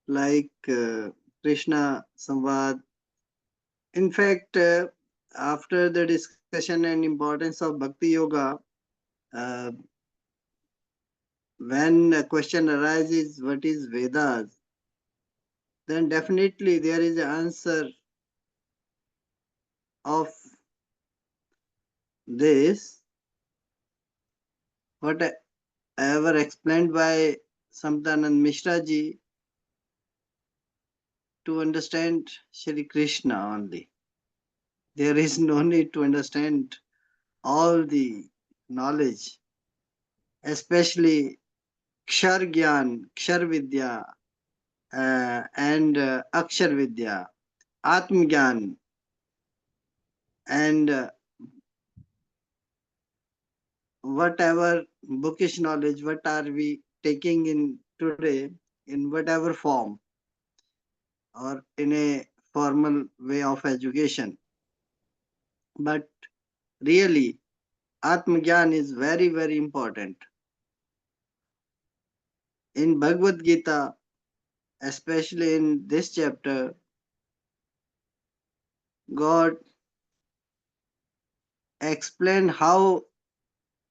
like Krishna Samvad. In fact, after the discussion and importance of Bhakti Yoga, when a question arises, what is Vedas? Then definitely there is an answer of this, whatever explained by Sampadananda Mishra ji, to understand Shri Krishna only. There is no need to understand all the knowledge, especially Kshar Gyan, Kshar Vidya, and Akshar Vidya, Atm Gyan, and whatever bookish knowledge, what are we taking in today, in whatever form or in a formal way of education. But really, Atma Gyan is very, very important. In Bhagavad Gita, especially in this chapter, God explained how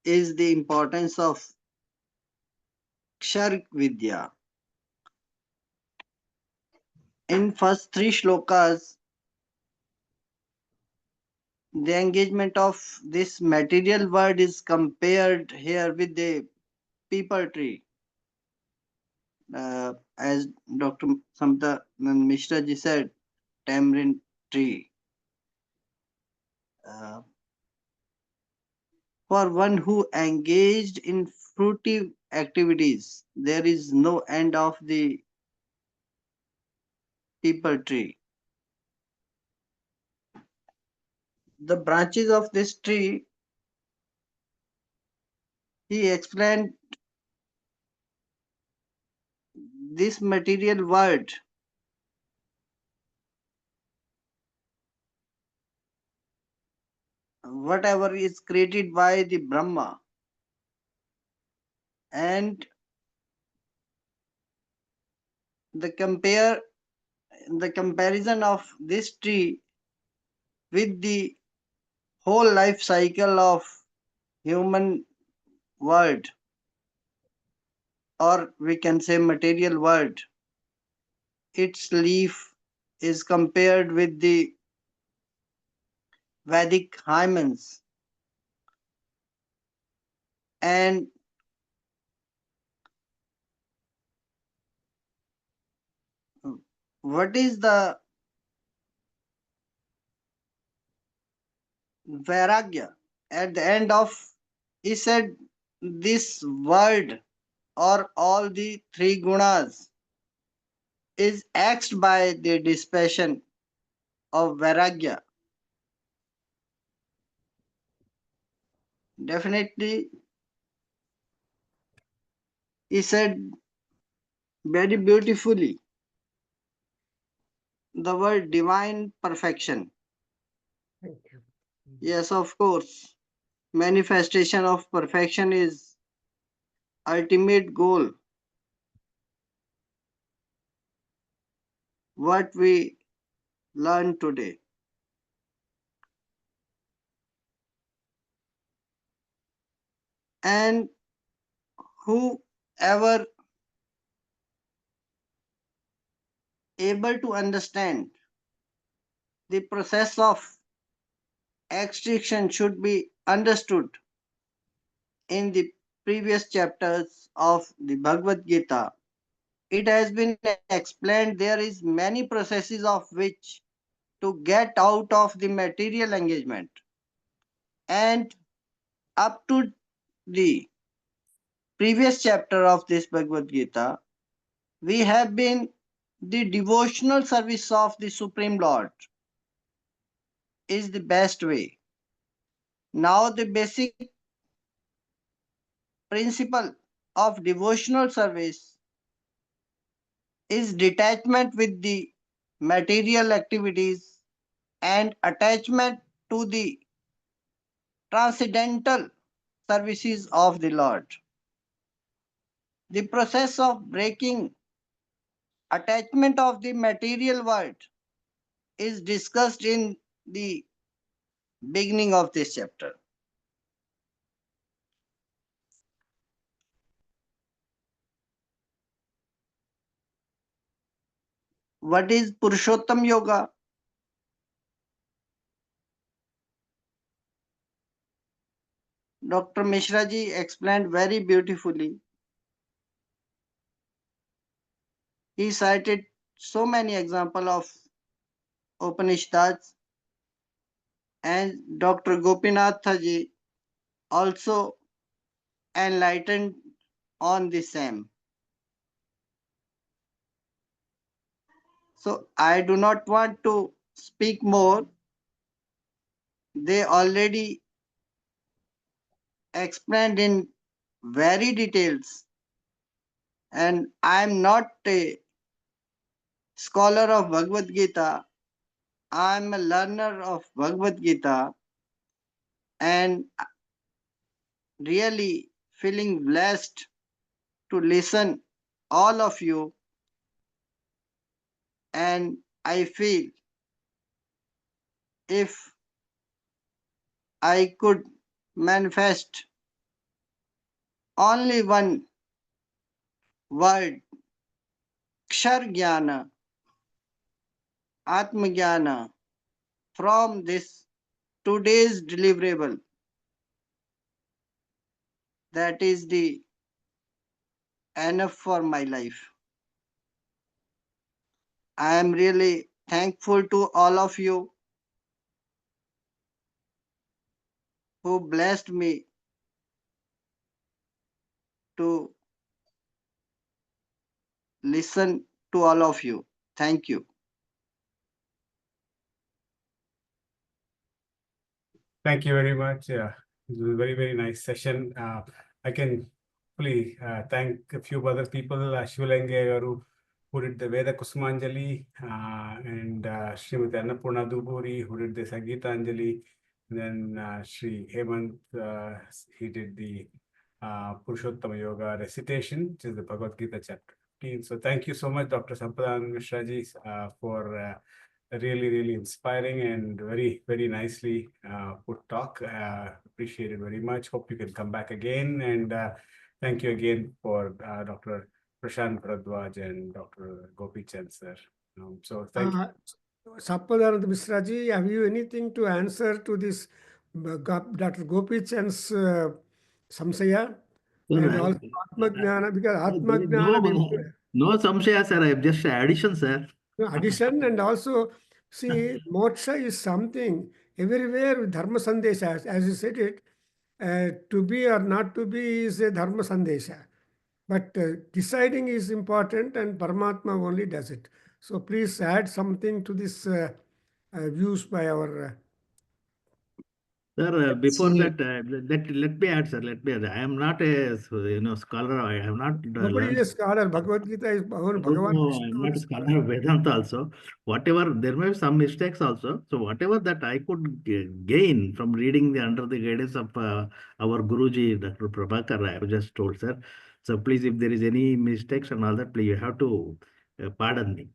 is the importance of Kshar Vidya. In first three shlokas, the engagement of this material world is compared here with the peepal tree. As Dr. Sampadananda Mishra ji said, tamarind tree. For one who engaged in fruitive activities. There is no end of the people tree. The branches of this tree, he explained this material world whatever is created by the Brahma, and the comparison of this tree with the whole life cycle of human world, or we can say material world. Its leaf is compared with the Vedic hymens, and what is the Vairagya? At the end of, he said, this world or all the three gunas is axed by the dispassion of Vairagya. Definitely, he said very beautifully the word divine perfection. Thank you. Yes, of course. Manifestation of perfection is ultimate goal. What we learn today. And whoever able to understand the process of extinction should be understood in the previous chapters of the Bhagavad Gita. It has been explained there is many processes of which to get out of the material engagement, and up to the previous chapter of this Bhagavad Gita we have been the devotional service of the Supreme Lord is the best way. Now the basic principle of devotional service is detachment with the material activities and attachment to the transcendental services of the Lord. The process of breaking attachment of the material world is discussed in the beginning of this chapter. What is Purushottama Yoga? Dr. Mishra ji explained very beautifully. He cited so many examples of Upanishads, and Dr. Gopinath ji also enlightened on the same. So I do not want to speak more. They already explained in very details, and I am not a scholar of Bhagavad Gita. I am a learner of Bhagavad Gita, and really feeling blessed to listen all of you, and I feel if I could manifest only one word, Kshar Jnana, Atma Jnana, from this today's deliverable, that is the enough for my life. I am really thankful to all of you who blessed me to listen to all of you. Thank you. Thank you very much. Yeah, it was a very, very nice session. I can fully thank a few other people, Shivlenge Garu, who did the Veda Kusumanjali, and Srimati Annapurna Duburi, who did the Sangeeta Anjali. Then Sri Hemant, he did the Purushottama Yoga recitation, which is the Bhagavad Gita chapter 15. So thank you so much, Dr. Sampadananda Mishra ji, for really, really inspiring and very, very nicely put talk. Appreciate it very much. Hope you can come back again. And thank you again for Dr. Prashant Bharadwaj and Dr. Gopi Chand, sir. So thank you. Sampadananda Mishra ji, have you anything to answer to this Dr. Gopi Chand's samsaya? And also Atmagnana, because Atmagnana, No samshaya, sir. I have just addition, sir. addition, and also see, moksha is something everywhere with dharma sandesha, as you said it, to be or not to be is a dharma sandesha. But deciding is important, and Paramatma only does it. So please add something to this views by our. Sir, before See, that, let me add, sir. Let me add. I am not a scholar. I have not Nobody learned. is a scholar. Bhagavad Gita is Bhagavan No, Krishna. I'm not a scholar of Vedanta also. Whatever, there may be some mistakes also. So whatever that I could gain from reading under the guidance of our Guruji, Dr. Prabhakar, I have just told, sir. So please, if there is any mistakes and all that, please, you have to pardon me.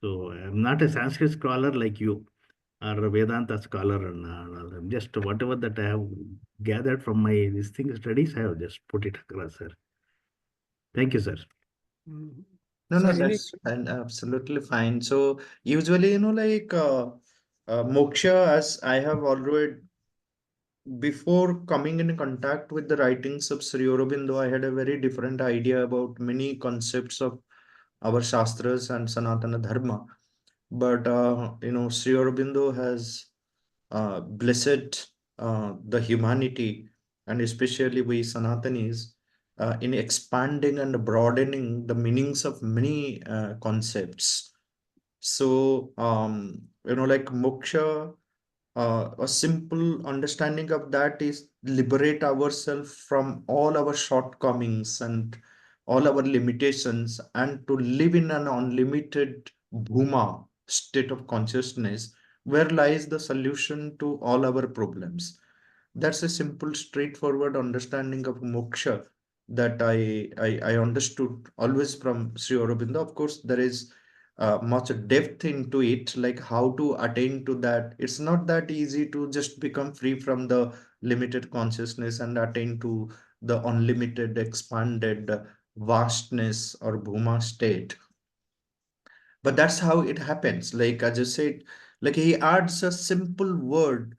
So I'm not a Sanskrit scholar like you or a Vedanta scholar and all. I'm just whatever that I have gathered from my these things studies, I have just put it across, sir. Thank you, sir. Mhm. no, Sir, no, any that's absolutely fine. So usually, moksha, as I have already before coming in contact with the writings of Sri Aurobindo, I had a very different idea about many concepts of our Shastras and Sanatana Dharma. But Sri Aurobindo has blessed the humanity, and especially we Sanatanis, in expanding and broadening the meanings of many concepts. So, like moksha, a simple understanding of that is liberate ourselves from all our shortcomings and all our limitations, and to live in an unlimited bhuma state of consciousness where lies the solution to all our problems. That's a simple straightforward understanding of moksha that I understood always from Sri Aurobindo. Of course, there is much depth into it, like how to attain to that. It's not that easy to just become free from the limited consciousness and attain to the unlimited expanded vastness or bhuma state. But that's how it happens. Like as I said, like he adds a simple word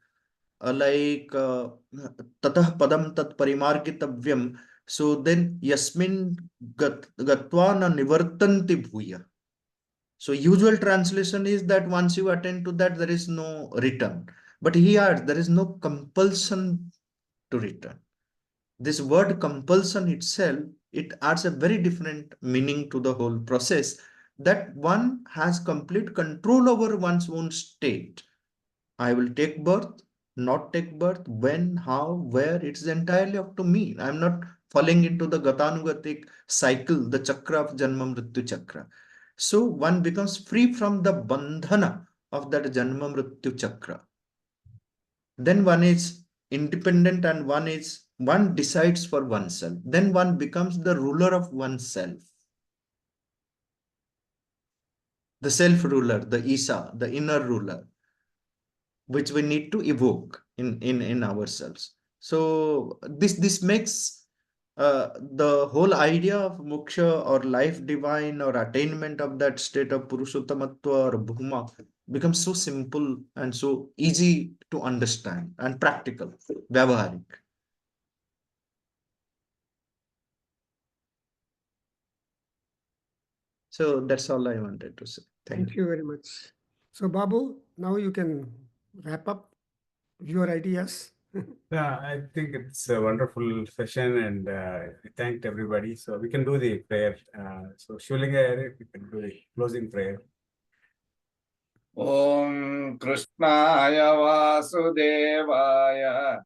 like tatah padam tat parimargitavyam. So then yasmin gatva na nivartanti bhuya. So usual translation is that once you attend to that, there is no return. But he adds, there is no compulsion to return. This word compulsion itself, it adds a very different meaning to the whole process, that one has complete control over one's own state. I will take birth, not take birth, when, how, where, it's entirely up to me. I'm not falling into the Gatanugatik cycle, the chakra of Janma Mrityu chakra. So one becomes free from the bandhana of that Janma Mrityu chakra. Then one is independent and one decides for oneself. Then one becomes the ruler of oneself. The self-ruler, the Isa, the inner ruler, which we need to evoke in ourselves. So this makes the whole idea of moksha or life divine or attainment of that state of Purushottamatva or Bhuma becomes so simple and so easy to understand and practical, vyavaharik. So that's all I wanted to say. Thank Thank you. you very much. So, Babu, now you can wrap up your ideas. Yeah, I think it's a wonderful session, and we thanked everybody. So we can do the prayer. So Shivalinga, we can do the closing prayer. Om Krishnaya Vasudevaya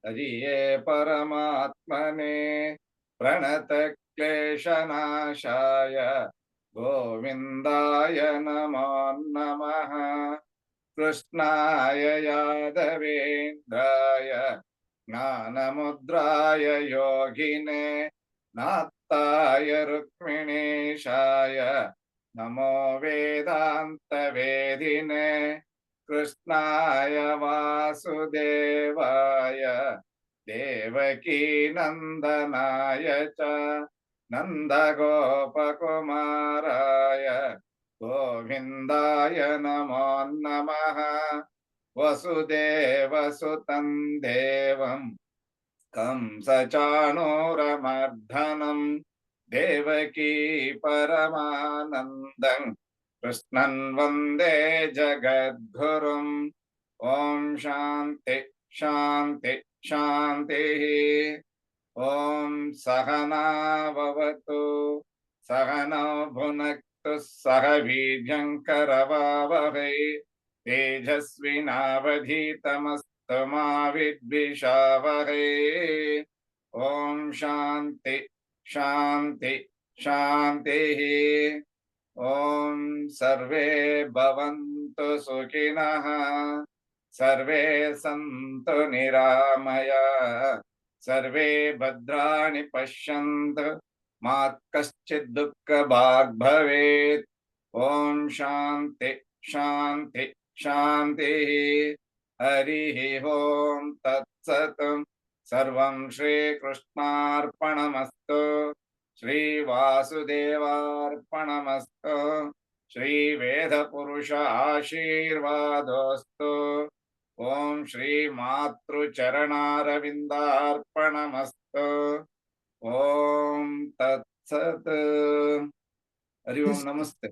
Hariye Paramatmane Pranata Kleshanashaya Govindaya Namo Namaha Krishnaya Yadavendraya Gnanamudraya Yogine Nattaya Rukminishaya Namo Vedanta Vedine Krishnaya Vasudevaya Devaki Nandanaya Cha Nanda Gopakumaraya Govindaya Namo Namaha Vasudeva Sutam Devam Kamsa Chanuramardanam Devaki Paramanandam Krishnan Vande Jagadgurum Om Shanti Shanti Shanti Om Sahana Bhavatu Sahana Bhunaktu Sahavidyankaravavahai Tejasvinavadhitamastu ma vidvishavahai Om Shanti Shanti Shanti Om Sarve Bhavantu Sukhinah Sarve Santu Niramaya Sarve Bhadrani Pashyantu Mat Kaschid Dukkha Bhag Bhavet Om Shanti Shanti Shanti Harihi Om Tat Sat Sarvam Shri Krishnarpanamastu Shri Vasudevarpanamastu Shri Veda Purusha Ashirvadostu Om Shri Matru Charanaravindarpanamastu Om Tat Sat Hari Om Namaste.